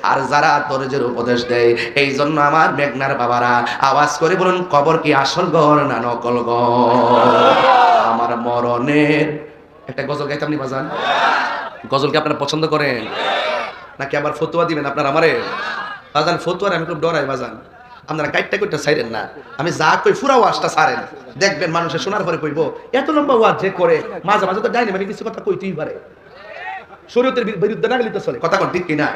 আর যারা ধৈর্যের উপদেশ দেয়। এই জন্য আমার মেঘনার বাবারা আওয়াজ করে বলুন, কবর কি আসল ঘর না নকল ঘর? আমার মরণের একটা গজল গাইতাম নি বাজান? গজল কি আপনারা পছন্দ করেন নাকি আবার ফতুয়া দিবেন আপনারা আমারে? বাজান ফতুয়ার আমি খুব ডরাই বাজান, আপনারা কাইটটা কইটা ছাইরেন না, আমি যা কই পুরা ওয়াজটা ছাড়েন, দেখবেন মানুষের শোনার পরে কইবো এত লম্বা ওয়াজ যে করে মাঝে মাঝে তো ডাইনি মানে কিছু কথা কইতেই পারে। শরীয়তের বিরুদ্ধে না গেলে তো চলে, কথা কোন ঠিক কিনা?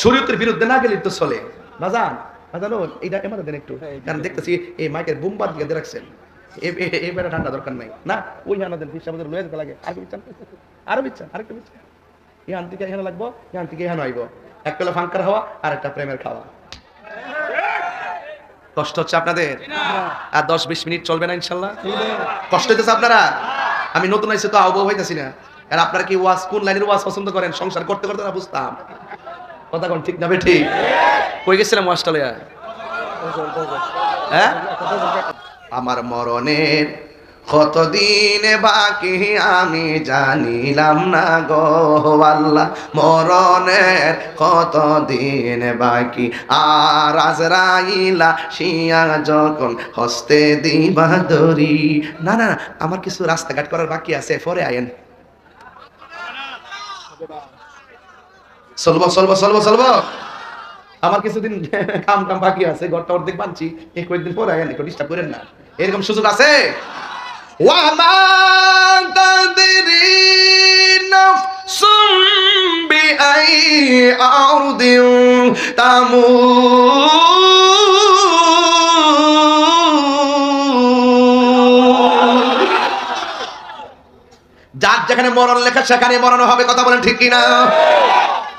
শরীয়তের বিরুদ্ধে না গেলে তো চলে। বাজান বাজানো এইটা এমন দেন একটু, কারণ দেখতেছি এই মাইকের বুমবার দিকে রাখছেন, এবারে ঠান্ডা দরকার নাই না, ওই আমাদের ফিসা আমাদের লয়ে যেতে লাগে। আরো বিচ্ছান, আরো বিচ্ছান, আরেকটা বিচ্ছান, এখান থেকে এখানে লাগবো, এখান থেকে এখানে আইব, এক পেলে ফাঙ্কার হওয়া আর একটা প্রেমের খাওয়া। কষ্ট হচ্ছে আপনাদের? আর 10-20 মিনিট চলবে না ইনশাল্লাহ? কষ্ট হইতেছে আপনারা? আমি নতুন আইসে তো আবহাওয়া হইতেছি না। আর আপনারা কি ওয়াজ, কোন লাইনের ওয়াজ পছন্দ করেন? সংসার করতে করতে না বুঝতাম, কথা কোন ঠিক না ঠিক? কই গেছিলাম ওয়াজটা লইয়া? হ্যাঁ, আমার মরণের কতদিন বাকি আমি জানিলাম না গো আল্লাহ, মরণের কতদিন বাকি, আর আজরাইলা শিয়া যখন হস্তে দিবা দড়ি। না না, আমার কিছু রাস্তাঘাট করার বাকি আছে, পরে আয়েন। চলবো চলবো চলবো চলবো, আমার কিছুদিন কাম কাম বাকি আছে, ঘরটা অর্ধেক বানছি, এই কয়েকদিন পরে আয়েন, একটু ডিস্টার্ব করেন না, এরকম সুযোগ আছে। وَمَا تَدْرِي نَفْسٌ بِأَيِّ أَرْضٍ تَمُوتُ, যার যেখানে মরণ লেখা সেখানে মরণ হবে, কথা বলেন ঠিক কিনা?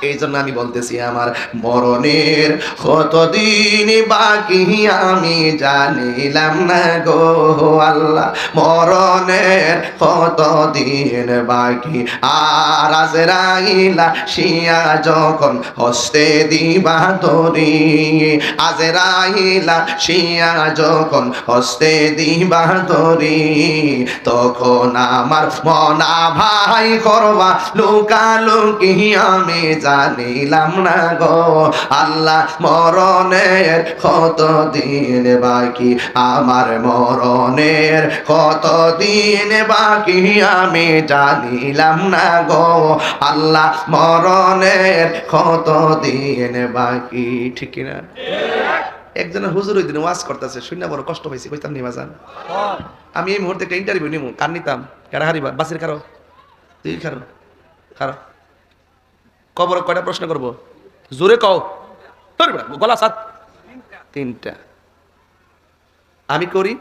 এই জন্য আমি বলতেছি আমার মরণের কতদিন বাকি আমি জানিলাম না গো আল্লাহ, মরণের কতদিন বাকি। আর আজরাইল শিয়া যখন হস্তে দিবা তরি, আজরাইল শিয়া যখন হস্তে দিবা তরি, তখন আমার মনা ভাই করবা লুকালুকি আমি জানিলাম না গো আল্লাহ, মরণের কতদিন বাকি, আমার মরণের কতদিন বাকি আমি জানিলাম না গো আল্লাহ, মরণের কতদিন বাকি। ঠিক কিনা? একজনের হুজুর ওই দিন ওয়াজ করতেছে, শুনে বড় কষ্ট হয়েছে, কইতাম নিবা যান। আমি এই মুহূর্তে একটা ইন্টারভিউ নিব, কার নিতাম? কারা হারিবা? বাসের কারো? তুই কারো? কারো? কবর কয়টা প্রশ্ন করব? জোরে কও, গলা সাত। তিনটা আমি করি,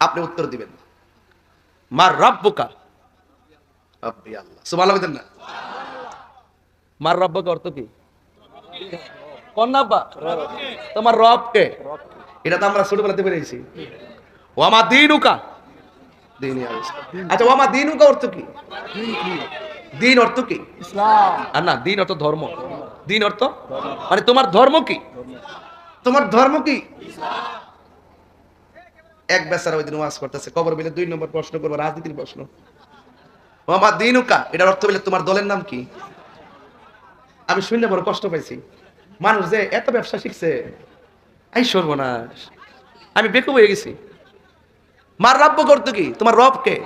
আপনি উত্তর দিবেন। মার রাব্বুকা, রব্বি আল্লাহ। সুবহানাল্লাহ বলেন না? মার রাব্বুকা অর্থ কি? কোন নাব্বা? তোমার রব কে? এটা তো আমরা ছোটবেলাতে পেরেছি। ওয়ামা দীনুকা, দিন ইসলাম। আচ্ছা, ওয়ামা দীনুকা অর্থ কি? দিন অর্থ কি? ইসলাম। আর না, দিন অর্থ ধর্ম। দিন অর্থ মানে তোমার ধর্ম কি? তোমার ধর্ম কি? এক বেচারা ওই দিন ওয়াজ করতেছে, কবর বিলে 2 নম্বর প্রশ্ন করবো, রাজনীতির প্রশ্ন। ওয়ামা দীনুকা, এটার অর্থ বলে তোমার দলের নাম কি? আমি শুনে বড় কষ্ট পাইছি। মানুষ যে এত ব্যবসা শিখছে, এই সর্বনাশ, আমি বেকুব হয়ে গেছি। মার রাব্ব করতো কি? তোমার রব কে?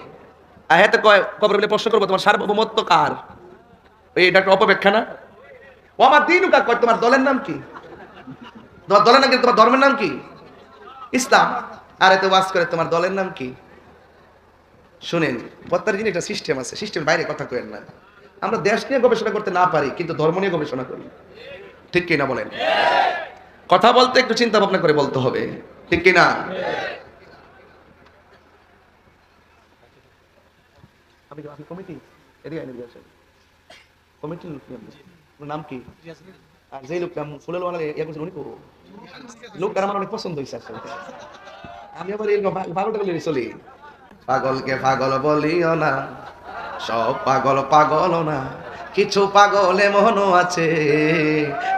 আর হ্যাঁ তো কয় কবর বলে প্রশ্ন করবো তোমার সার্বভৌমত্ব কার? এটা একটা অপব্যাখ্যা না? ও আমার দিন কাক কয় তোমার দলের নাম কি? তোমার দলের নাম কি? তোমার ধর্মের নাম কি? ইসলাম। আর এত ওয়াজ করে তোমার দলের নাম কি? শুনেন, প্রত্যেক দিন একটা সিস্টেম আছে, সিস্টেম বাইরে কথা কইেন না। আমরা দেশ নিয়ে গবেষণা করতে না পারি, কিন্তু ধর্ম নিয়ে গবেষণা করি। ঠিক কিনা বলেন? কথা বলতে একটু চিন্তা ভাবনা করে বলতে হবে, ঠিক কিনা? কমিটি কমিটির নাম কি? আর যে লোকটা ফুলের উনি লোকটা আমার অনেক পছন্দ হয়েছে আসলে। আমি আবার এরকম পাগলটা বলে চলি। পাগলকে পাগল বলিও না, সব পাগল পাগল না, কিছু পাগল এমনও আছে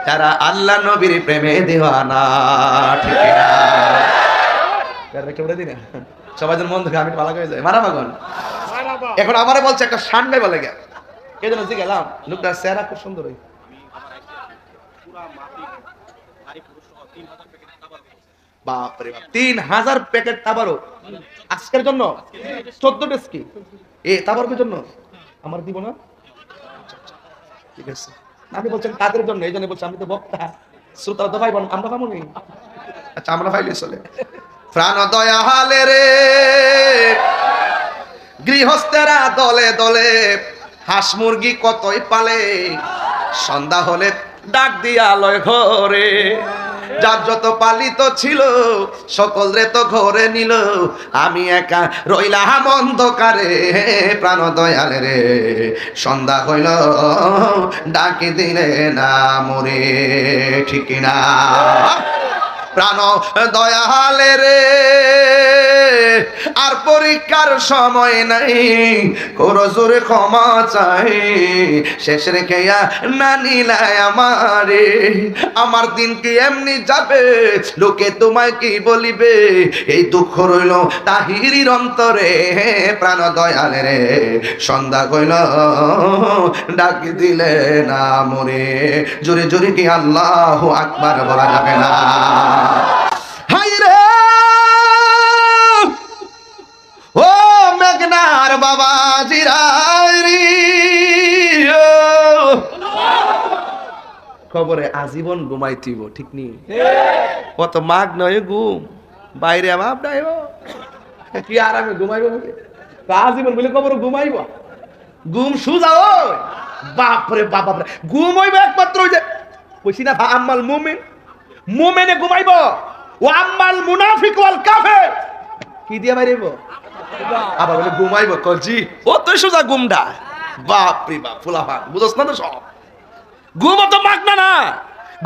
যারা আল্লাহ নবীর প্রেমে দিওয়ানা। ঠিক না? কেউ দিনা সবাই যেন মন ধরে আমি পালা হয়ে যায়, মারা পাগল। এখন আমারে বলছে একটা শান গাই বলে গে, এই জন্য গেলাম। লোকটা চেহারা খুব সুন্দর। বাপরে বাপ, 3000 প্যাকেট তাবারক আজকের জন্য, 14 ডেস্কি এ তাবারকের জন্য। আমার দিব না? ঠিক আছে, আপনি বলছেন কাদের জন্য, এই জন্য বলছি আমি তো বক্তা, শ্রোতা তো ভাই আমরা পাবো নি। আচ্ছা, আমরা পাইলে চলে। প্রাণ দয়ালে রে গৃহস্থেরা দলে দলে হাঁস মুরগি কতই পালে, সন্ধ্যা হলে ডাক দিয়া লয় ঘরে, যার যত পালিত ছিল সকল রে তো ঘরে নিল, আমি একা রইলাম অন্ধকারে। প্রাণ দয়াল রে সন্ধ্যা হইল ডাকি দিলে না মরে। ঠিক না? প্রাণ দয়ালে রে আর পরীক্ষার সময় নাই, করো জোরে ক্ষমা চাই, শেষ রেখেয়া না নিলাই আমারে, আমার দিন কি এমনি যাবে, লোকে তোমায় কি বলিবে, এই দুঃখ রইল তাহিরির অন্তরে। প্রাণ দয়াল রে সন্ধ্যা কইল ডাকি দিলে না মরে। জোরে জোরে কি আল্লাহু আকবার বলা যাবে না? হাই রে ও মেঘনার বাবা জিরাইরি, খবরে আজীবন ঘুমাইতিব। ঠিক নি? কত মাগ নয় ঘুম বাইরে আমার নাই কি আরামে ঘুমাইব, আজীবন বলে খবর ঘুমাইব। ঘুম সুজাও বাপরে বাপরে, ঘুম হইব একমাত্র ওই যে কইছি না আম্মাল মুমিন, মুমিনে ঘুমাইব, ও আম্মাল মুনাফিক ওয়াল কাফির কি দিয়া মারিব? আবার বলে ঘুমাইব। কলজি ও তো সোজা ঘুমডা। বাপ রে বাপ, ফুলাফান বুঝছ না তো সব। ঘুমও তো মাগনা না,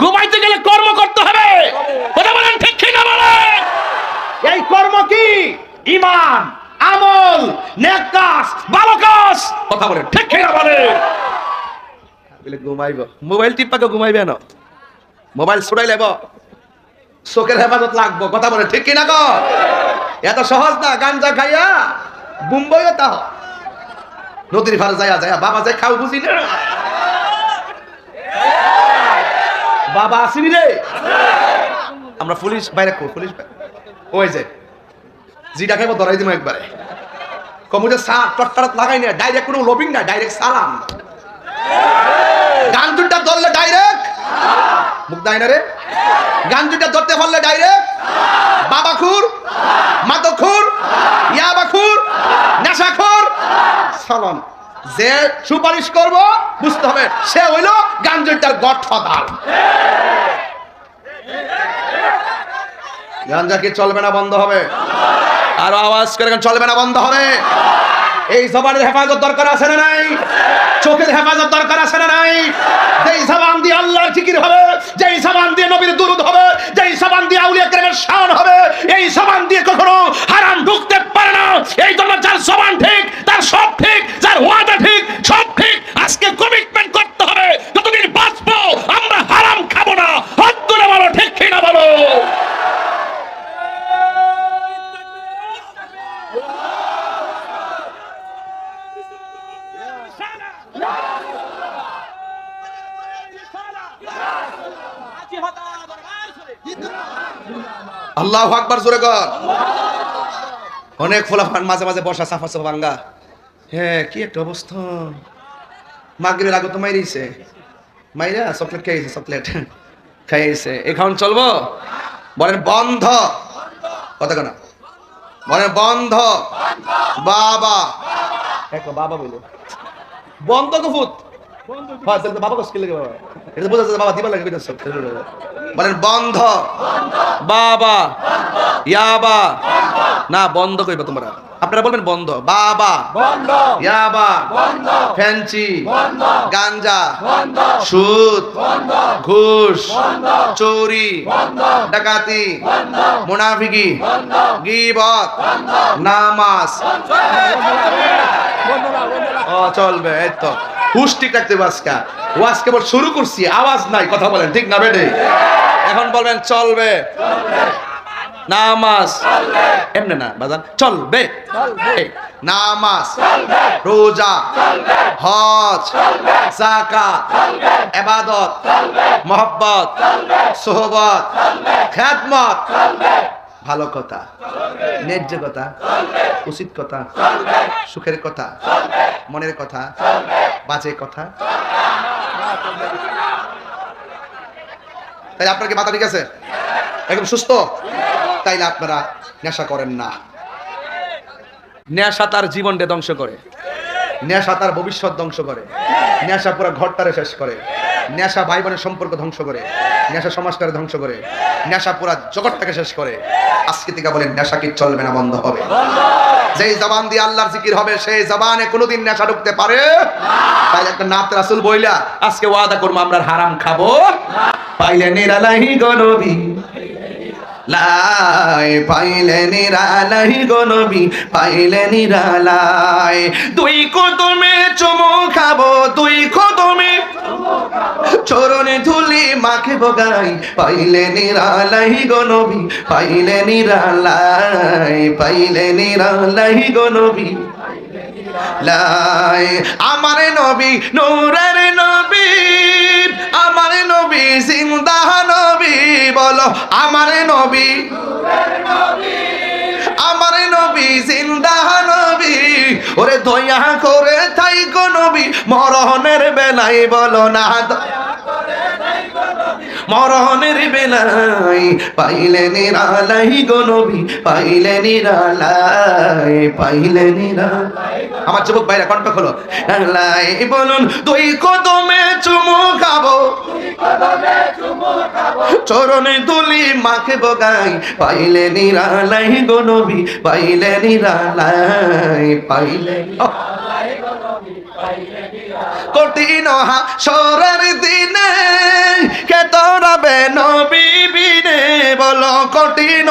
ঘুমাইতে গেলে কর্ম করতে হবে। কথা বলেন ঠিক কি না বলেন? এই কর্ম কি? ঈমান, আমল, নেক কাজ, ভালো কাজ। কথা বলেন ঠিক কি না বলেন? বলে ঘুমাইব, মোবাইল টিপাকে ঘুমাইবে না, মোবাইল ছুড়াই লেব, চোখের হেফাজত লাগবো। কথা বলেন ঠিক কি না গো? এত সহজ না। গাঞ্জা খাইয়া বুম্বইও তা নদীর ফারে যাইয়া যাইয়া বাবা যাই খাও বুঝি না। বাবা আসিনি রে, আমরা পুলিশ বাইরে পুলিশ ওই যে জিটা খাইবো ধরাই দিব একবারে। কমুজে টটকারাত লাগাই না, ডাইরেক্ট কোনো লবিং না, ডাইরেক্ট সালাম। গান দুটা ধরলে ডাইরেক্ট মুখ দেয় না রে। গান দুটা ধরতে পারলে ডাইরেক্ট বাবাখুর, মাদকখুর, ইয়াবাখুর, নেশাখোর সালাম। যে সুপারিশ করব বুঝতে হবে সে হইল গাঞ্জাটার গডফাদার। গাঞ্জা কি চলবে না বন্ধ হবে? আরো আওয়াজ করে চলবে না বন্ধ হবে? এই জবানের হেফাজত দরকার আছে না নাই? চোখের হেফাজত দরকার আছে না নাই? যেই জবান দিয়ে আল্লাহর জিকির হবে, যেই জবান দিয়ে নবীর দুরূদ হবে, যেই জবান দিয়ে আউলিয়া কেরামের শান হবে, এই জবান দিয়ে কখনো হারাম ঢুকতে পারে না। এই জন্য যার জবান ঠিক তার সব ঠিক, যার ওয়াদা ঠিক সব ঠিক। আজকে কমিটমেন্ট করতে হবে যতদিন বাঁচবো আমরা হারাম খাবো না। হাত তুলে বলো ঠিক কি না বলো? আল্লাহু আকবার জোরে কর। অনেক ফুলাফান মাঝে মাঝে বসা সাফা সাফা ভাঙ্গা। হ্যাঁ কি একটা অবস্থা। মাগরিবের আগে তো মাইরিছে, মাইরা চকলেট খাইছে, চকলেট খাইছে। এখন চলবো? বলেন বন্ধ। কথা কেন বলেন বন্ধ? বাবা এক বাবা বলে বন্ধ কফুত। হ্যাঁ তাহলে তো বাবা কষ্ট লাগে, বাবা এটা বোঝা যাচ্ছে বাবা দিবা লাগে। বলেন বন্ধ। বাবা ইয়াবা না, বন্ধ কইবা তোমরা। আপনারা বলবেন বন্ধ। বাবা বন্ধ, ইয়াবা বন্ধ, ফ্যান্সি বন্ধ, গাঞ্জা বন্ধ, সুদ বন্ধ, ঘুষ বন্ধ, চুরি বন্ধ, ডাকাতি বন্ধ, মুনাফিকি বন্ধ, গীবত বন্ধ, নামাজ ও চলবে। এই তো হুশ ঠিক রাখতে বাসকা। ওয়াজ কেবল শুরু করছি, আওয়াজ নাই। কথা বলেন ঠিক না বেটে? এখন বলবেন চলবে নামাজ, এমনি না বাজান, চলবে নামাজ, রোজা, হজ, যাকাত, ইবাদত, মহব্বত, সোহবত, খেদমত, ভালো কথা, ন্যায্য কথা, উচিত কথা, সুখের কথা, মনের কথা, বাজে কথা। তাই আপনার কি মাথা ঠিক আছে? একদম সুস্থ? তাইলে আপনারা নেশা করেন না। নেশা তার জীবনকে ধ্বংস করে, নেশা তার ভবিষ্যৎ ধ্বংস করে, নেশা পুরো ঘরটারে শেষ করে, নেশা ভাই বোনের সম্পর্ক ধ্বংস করে, নেশা সমাজটারে ধ্বংস করে, নেশা পুরা জগৎটাকে শেষ করে। আজকে থেকে বলেন নেশা কি চলবে না বন্ধ হবে? যেই জবান দিয়ে আল্লাহর জিকির হবে সেই জবানে কোনোদিন নেশা ঢুকতে পারে না। তাই একটা নাত রাসূল বইলা আজকে ওয়াদা করবো আমরা হারাম খাবো। পাইলে নিরালাহি গো নবী, লাই পাইলে নিরালাই গো নবী, পাইলে নিরালাই। দুই কদমে চুমু খাবো, দুই কদমে চরণে ধুলি মাখে বগাই, পাইলে নিরালাই গো নবী, পাইলে নিরালাই, পাইলে নিরালাই গো নবী লাই। আমার নবী নূরের নবী, আমার নবী জিন্দা নবী, বলো আমার নবী, আমার নবী জিন্দা নবী। ওরে দয়া করে তাই গো নবী মরণের বেলায়, বলো না মরণের বেলাই, পাইলে নিরালাই গো নবী, পাইলে নিরালাই, পাইলে নিরালাই। আমার যুবক ভাইরা কণ্ঠ খোলো, লাই বলুন দুই কদমে চুমু খাবো, চরণে দুলি মাখে বগাই, পাইলে নিরালাই গো নবী, পাইলে নিরালাই, পাইলে কঠিন হাসরের দিনে কে তোরাবে নবী বিনে, বলো কঠিন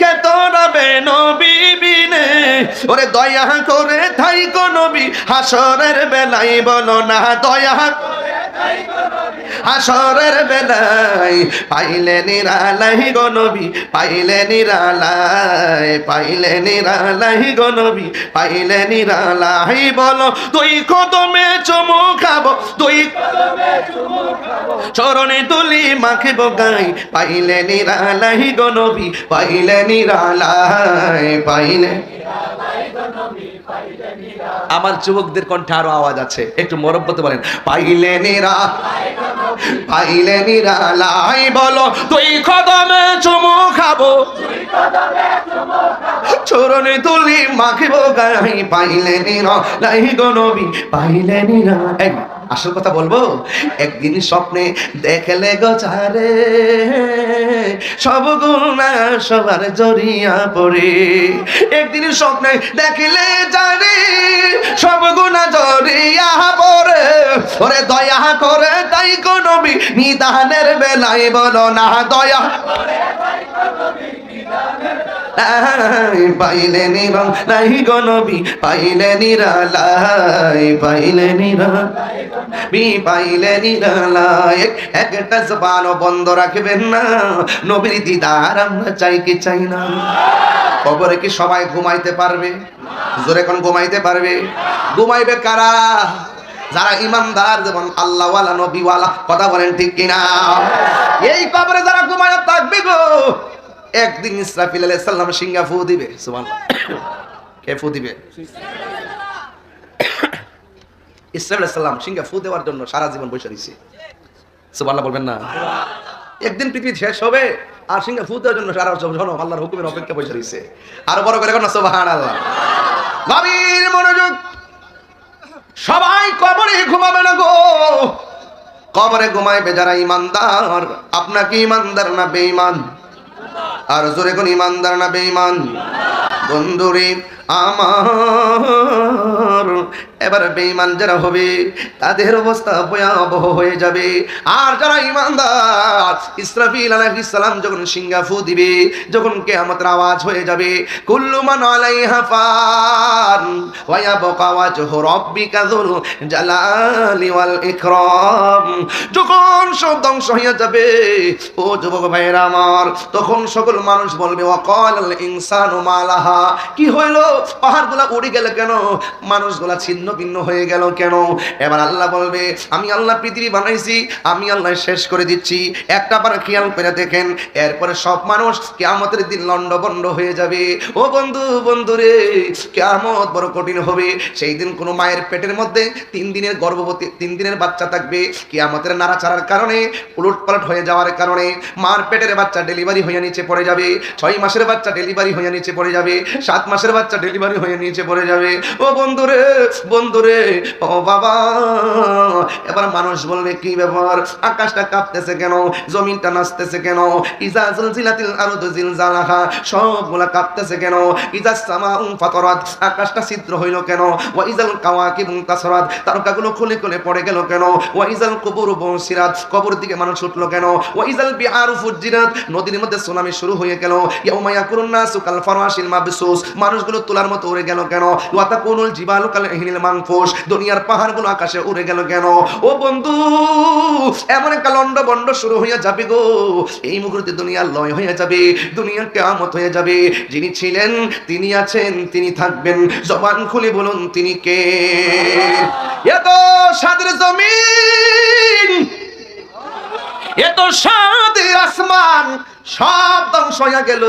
কে তোরাবে নবী বিনে, ওরে দয়া করে থাইকো নবী হাসরের বেলায়, বলো না দয়া হাসরের বেলায়, পাইলে নিরালাই গো নবী, পাইলে নিরালাই, পাইলে নিরালাই গো নবী, পাইলে নিরালাই, বলো তুই কদমে চুমু খাবো, তুই চরণে তুলি মাখিব গাই, পাইলে নিরালাই গো নবী, পাইলে নিরালাই, পাইলে। আমার যুবকদের কণ্ঠে আরো আওয়াজ আছে, একটু মরব্বতে বলেন, পাইলে নিরা, পাইলে নিরালাই, বলো তুই কদমে চুমু খাবো, চরণে তুলি মাখিব গাই, পাইলে নিরালাই গো নবী, পাইলে নিরালাই। আসল কথা বলবো, একদিন স্বপ্নে দেখলে গো চারে সব গুণা সবার জড়িয়া পড়ে, একদিন স্বপ্নে দেখলে জানে সব গুণা জড়িয়া পড়ে, ওরে দয়া করে তাই গো নবী নিদানের বেলায়, বলো না দয়া পাইলে নিরালাই গো নবী, পাইলে নিরালাই, পাইলে নিরালাই, পাইলে নিরালাই। একটা জবানও বন্ধ রাখবেন না, নবীর দিদার আমরা চাই কি চাই না। কবরে কি সবাই ঘুমাইতে পারবে? জোরে কোন ঘুমাইতে পারবে? ঘুমাইবে কারা? যারা ইমানদার, যেমন আল্লাহওয়ালা নবীওয়ালা, কথা বলেন ঠিক কিনা? এই কবরে যারা ঘুমায় থাকবে গো, একদিন ইসরাফিল আলাইহিস সালাম সিংহা ফু দিবে। সুবহানাল্লাহ। কে ফু দিবে? ইসরাফিল আলাইহিস সালাম সিংহা ফু দেওয়ার জন্য সারা জীবন বসে রইছে। সুবহানাল্লাহ বলবেন না? একদিন পৃথিবী শেষ হবে আর সিংহা ফু দেওয়ার জন্য সারা জনম আল্লাহর হুকুমের অপেক্ষা বসে রইছে। আর বড় করে কোন সুবহানাল্লাহ। গভীর মনোযোগ, সবাই কবরে ঘুমাবে না গো। কবরে ঘুমাইবে যারা ইমানদার। আপনাকে ইমানদার না বেঈমান? আর জোরে কোন ইমানদার না বেঈমান? বন্ধুরে আমার, এবার বেঈমান যারা হবে তাদের অবস্থা ভয়াবহ হয়ে যাবে। আর যারা ইমানদার, ইসরাফিল আলাইহিস সালাম যখন সিংহা ফু দিবে, যখন কিয়ামতের আওয়াজ হয়ে যাবে, কুল্লু মান আলাইহা ফান ওয়া ইয়াবকা ওয়াজহু রাব্বিকা যুল জালালি ওয়াল ইকরাম, যখন সব ধ্বংস হয়ে যাবে ও যুবক ভাইরা আমার, তখন সকল মানুষ বলবে ওয়া ক্বালাল ইনসানু মা লাহা, কি হইলো? পাহাড়গুলা উড়ে গেল কেন? মানুষগুলা ছিন্ন ভিন্ন হয়ে গেল কেন? এবার আল্লাহ বলবে, আমি আল্লাহ পৃথিবী বানাইছি, আমি আল্লাহ শেষ করে দিচ্ছি। একটা বার খেয়াল করে দেখেন, এরপরে সব মানুষ কিয়ামতের দিন লন্ডভন্ড হয়ে যাবে। ও বন্ধু, বন্ধুরে, কিয়ামত বড় কঠিন হবে। সেই দিন কোনো মায়ের পেটের মধ্যে 3 দিনের গর্ভবতী, 3 দিনের বাচ্চা থাকবে। কিয়ামতের নাড়াচাড়ার কারণে, উলটপালট হয়ে যাওয়ার কারণে মার পেটের বাচ্চা ডেলিভারি হয়ে নিচে পড়ে যাবে। 6 মাসের বাচ্চা ডেলিভারি হয়ে নিচে পড়ে যাবে। 7 মাসের বাচ্চা ডেলিভারি হয়ে নিচে পড়ে যাবে। ও বন্ধুরে, বন্ধুরে, ও বাবা, এবার মানুষ বলবে কি ব্যাপার? আকাশটা কাঁপতেছে কেন? জমিনটা নাচতেছে কেন? ইজা জিলজিলাতিল আরদু জিলজালাহা, সবগুলা কাঁপতেছে কেন? ইজা সামাউ ফাতারাত, আকাশটা ছিদ্র হইল কেন? ওয়া ইজাল কাওয়াকিবু তাসরাত, তারকাগুলো খুলে খুলে পড়ে গেল কেন? ওয়া ইজাল কুবুরু বুসিরাত, কবর দিকে মানুষ উঠলো কেন? ওয়া ইজাল বিহারু ফুজিরাত, নদীর মধ্যে সুনামি শুরু হয়ে গেল। ইয়াউমা ইয়াকুনুন নাসু কাল ফারাশিল মাবসুস, মানুষগুলো তোলার মতো উড়ে গেল কেন? ওয়া তাকুনুল জিবালু কাল ইহনিল মানফুস, দুনিয়ার পাহাড়গুলো আকাশে উড়ে গেল কেন? ও বন্ধু, এমন একটা লন্ডভন্ড শুরু হয়ে যাবে গো। এই মুহূর্তে দুনিয়া লয় হয়ে যাবে, দুনিয়া কিয়ামত হয়ে যাবে। যিনি ছিলেন, তিনি আছেন, তিনি থাকবেন। জবান খুলে বলুন তিনি কে? এত সাদের জমিন, এত সাদের আসমান, সব ধ্বংস হয়ে গেল।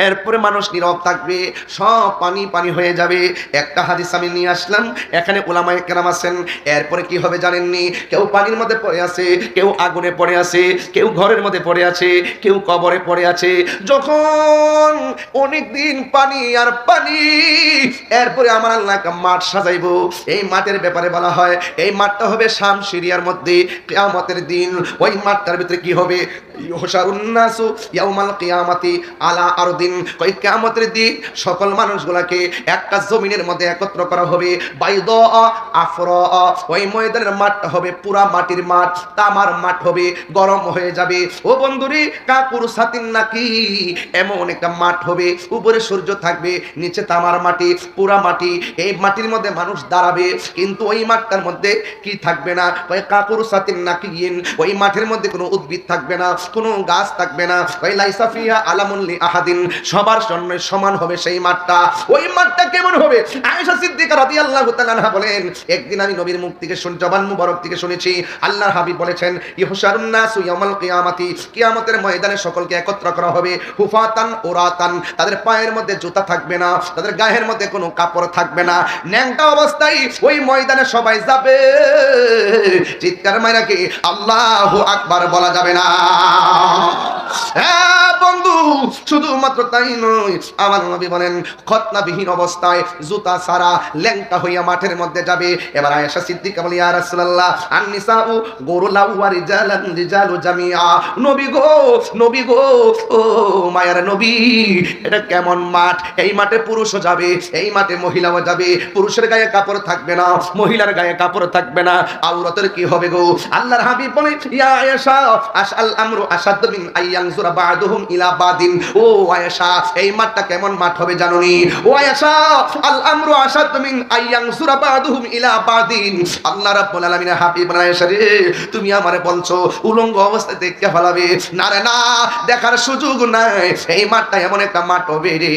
এরপরে মানুষ নীরব থাকবে, সব পানি পানি হয়ে যাবে। একটা হাদিস আমি নিয়ে আসলাম, এখানে উলামায়ে কেরাম আছেন। এরপরে কি হবে জানেননি? কেউ পানির মধ্যে পড়ে আছে, কেউ আগুনে পড়ে আছে, কেউ ঘরের মধ্যে পড়ে আছে, কেউ কবরে পড়ে আছে। যখন অনেক দিন পানি আর পানি, এরপরে আমার আল্লাহ একটা মাঠ সাজাইবো। এই মাঠের ব্যাপারে বলা হয়, এই মাঠটা হবে শাম সিরিয়ার মধ্যে কিয়ামতের দিন। ওই মাঠটার ভিতরে কি হবে? ইউহশারুন নাসু ইয়াউমাল কিয়ামাতি আলা আরদিন, কই কিয়ামতের দিন সকল মানুষগুলোকে একটা জমিনের মধ্যে একত্র করা হবে। বাইদা আফরা, ওই ময়দানের মাঠটা হবে পুরা মাটির মাঠ, তামার মাঠ হবে, গরম হয়ে যাবে। ও বন্ধুরে, কাকুর সাতিন নাকি এমন একটা মাঠ হবে, উপরে সূর্য থাকবে, নিচে তামার মাটি, পুরা মাটি। এই মাটির মধ্যে মানুষ দাঁড়াবে, কিন্তু ওই মাঠটার মধ্যে কি থাকবে না, ওই কাকুর সাতিন নাকি ওই মাঠের মধ্যে কোনো উদ্ভিদ থাকবে না, কোনো গাছ থাকবে না। ওই লাইসা ফিহা আলামুন লি আহাদিন, সবার জন্য সমান হবে সেই মাঠটা। ওই মাঠটা কেমন হবে? আয়েশা সিদ্দিকা রাদিয়াল্লাহু তাআলা আনহা বলেন, একদিন আমি নবীর মুখ থেকে জবান মুবারক থেকে শুনেছি, আল্লাহর হাবিব বলেছেন, ইহশারুন নাসু ইয়াউমাল কিয়ামাতি, কিয়ামতের ময়দানে সকলকে একত্র করা হবে, হুফাতান উরাতান, তাদের পায়ের মধ্যে জুতা থাকবে না, তাদের গায়ের মধ্যে কোনো কাপড় থাকবে না, ন্যাংটা অবস্থায় ওই ময়দানে সবাই যাবে। চিৎকার মাইরা কি আল্লাহু আকবার বলা যাবে না? হ্যাঁ বন্ধু, শুধুমাত্র তাই নয়, আমার নবী বলেন খতনাবিহীন অবস্থায় জুতা ছাড়া ল্যাংটা হইয়া মাঠের মধ্যে যাবে। এবার আয়েশা সিদ্দিকা বলি, ইয়া রাসূলুল্লাহ, আন-নিসাউ গুরুলাউ ওয়া রিজালান রিজালু জামিআ। নবী গো, নবী গো, ও মায়ের নবী, এটা কেমন মাঠ? এই মাঠে পুরুষও যাবে, এই মাঠে মহিলাও যাবে। পুরুষের গায়ে কাপড় থাকবে না, মহিলার গায়ে কাপড় থাকবে না, আওরাতের কি হবে গো? আল্লাহর হাবিব বলে, ইয়া আয়েশা, আশআল আমরু আশাদ্দু মিন আইয়ানজুরা বা'দুহুম ইলা বাদিন। ও আয়েশা, এই মাঠটা কেমন মাঠ হবে জানোনি? ও আয়েশা, আল আমরু আশাদ্দু মিন আইয়ানজুরা বা'দুহুম ইলা বাদিন। আল্লাহ রাব্বুল আলামিনের হাবিব বলেন, আয়েশা রে, তুমি আমারে বলছো উলঙ্গ অবস্থায় দেখতে ফেলাবে? না রে না, দেখার সুযোগ নাই। এই মাঠটা এমন একটা মাঠ হবে রে,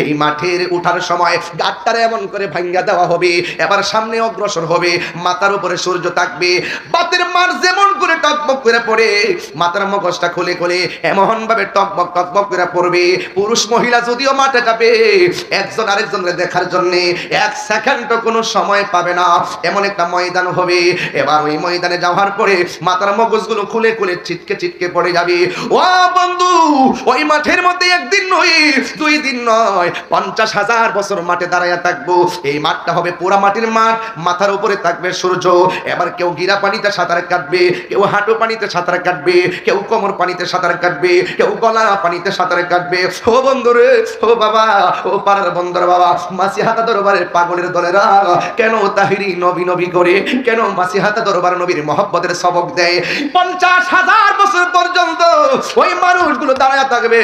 এই মাঠের উঠার সময় গাটটারে এমন করে ভাঙ্গা দেওয়া হবে, এবার সামনে অগ্রসর হবে, মাথার উপরে সূর্য থাকবে, বাতের মার যেমন করে টকবক করে পড়ে, মাথার মগজটা খুলে খুলে এমন ভাবে টকবক টকবক করে পড়বে। পুরুষ মহিলা যদিও মাঠে যাবে, একজন আরেকজনের দেখার জন্য এক সেকেন্ডও কোনো সময় পাবে না, এমন একটা ময়দান হবে। এবার ওই ময়দানে যাওয়ার পরে মাথার মগজগুলো খুলে খুলে ছিটকে ছিটকে পড়ে যাবে। ও বন্ধু, ওই মাঠের মধ্যে একদিন নয়, 2 দিন নয়, 50,000 বছর মাঠে দাঁড়ায়া থাকবো। এই মাঠটা হবে পুরা মাটির মাঠ, মাথার উপরে থাকবে সূর্য। এবার কেউ গিরা পানিতে সাঁতার কাটবে, কেউ হাঁটু পানিতে সাঁতার কাটবে, কেউ কোমর পানিতে সাঁতার কাটবে, কেউ গলা পানিতে সাঁতার কাটবে। ও বন্ধুরে, ও বাবা, ও পাড়ার বন্ধুর বাবা, মাসিহাতা দরবারের পাগলের দলেরা কেন তাহিরি নবী নবী করে, কেন মাসিহাতা দরবার নবীর মহব্বতের সবক দেয়? 50,000 বছর পর্যন্ত ওই মানুষগুলো দাঁড়ায় থাকবে।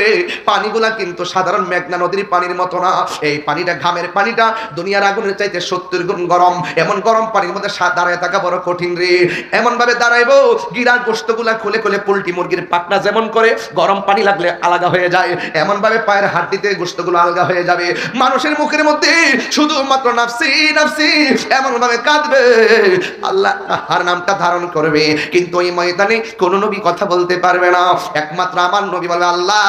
পানিগুলা কিন্তু সাধারণ মেঘনা নদীর পানির মতো না, এই পানিটা ঘামের পানিটা দুনিয়ার আগুনের চাইতে 70 গুণ গরম। এমন গরম পানির মধ্যে দাঁড়ায় থাকা বড় কঠিন রে। এমন ভাবে দাঁড়াইবো, গিরার গোশতগুলা খুলে খুলে পোল্ট্রি মুরগির পাখনা যেমন করে গরম পানি লাগলে আলাদা হয়ে যায়, এমন ভাবে পায়ের হাড্ডিতে গোশতগুলো আলাদা হয়ে যাবে। মানুষের মুখের মধ্যে শুধুমাত্র নাফসি নাফসি এমন ভাবে কাঁদবে, আল্লাহ আর নামটা ধারণ করবে, কিন্তু ওই ময়দানে কোন নবী কথা বলতে পারবে না। একমাত্র আমার নবী বলে, আল্লাহ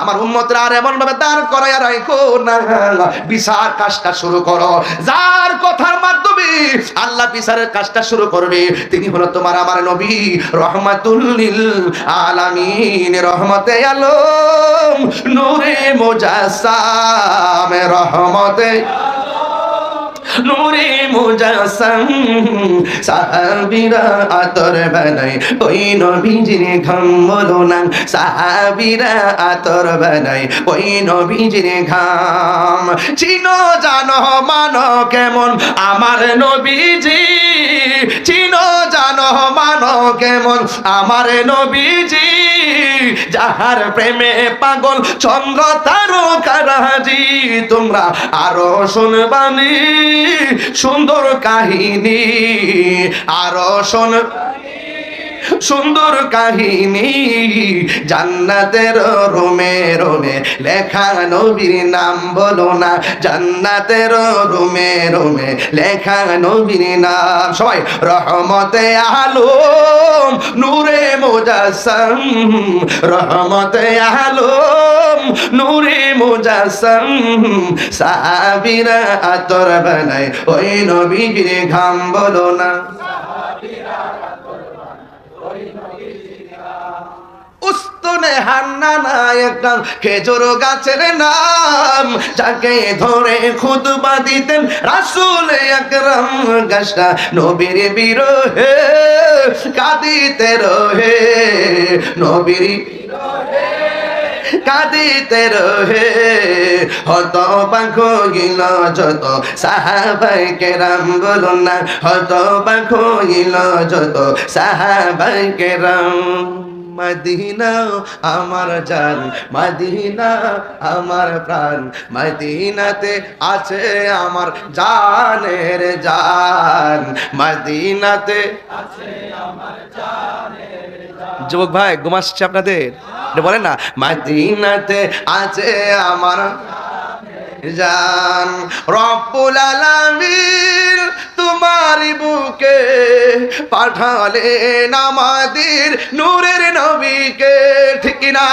আমার উম্মতরা আর এমন ভাবে দাঁড় করাইয়া রাখো না, বিচার কাজটা শুরু করো। যার কথার মাধ্যমে আল্লাহ বিচারের কাজটা শুরু করবে, তিনি হলো তোমার আমার নবী রহমাতুল লিল আলামিন, রহমতে আলম, নূরে মুজাসসাম, রহমতে নূরে মুজাসসাম। সাহাবীরা আতর বানায় ওই নবীজির ঘাম, বলো না সাহাবীরা আতর বানায় ওই নবীজির ঘাম। চিনো জানো মানো কেমন আমার নবীজি, চিনো জানো মানো কেমন আমার নবীজি, যাহার প্রেমে পাগল চন্দ্র তারকারাজি। তোমরা আরো শুনবানি সুন্দর কাহিনী, আরো শোন সুন্দর কাহিনী, জান্নাতের রুমে রুমে লেখা নবীর নাম, বলো না জান্নাতের রুমে রুমে লেখা নবীর নাম। সবাই রহমতে আলম, নূরে মুজাসসাম, রহমতে আলম, নূরে মুজাসসাম। সাহাবীরা আতর বানায় ওই নবীর ঘাম, বলো না উস্তাদ উস্তুনে হান্নানা একটা খেজুর গাছের নাম, যাকে ধরে খুতবা দিতেন রাসূল আকরাম। গাছটা নবীর বিরহে কাঁদিতে রহে, নবীর কাঁদিতে রহে। হতবাক হইল যত সাহাবায়ে কেরাম, বলুন না হতবাক হইল যত সাহাবায়ে কেরাম। মদিনা আমার জান, মদিনা আমার প্রাণ, মদিনাতে আছে আমার জানের জান, মদিনাতে। যুবক ভাই ঘুম আসছে আপনাদের? এটা বলেন না, মদিনাতে আছে আমার জান। রব্বুল আলামিন তোমারি বুকে পাঠালেন আমাদের নূরের নবীকে, ঠিক না?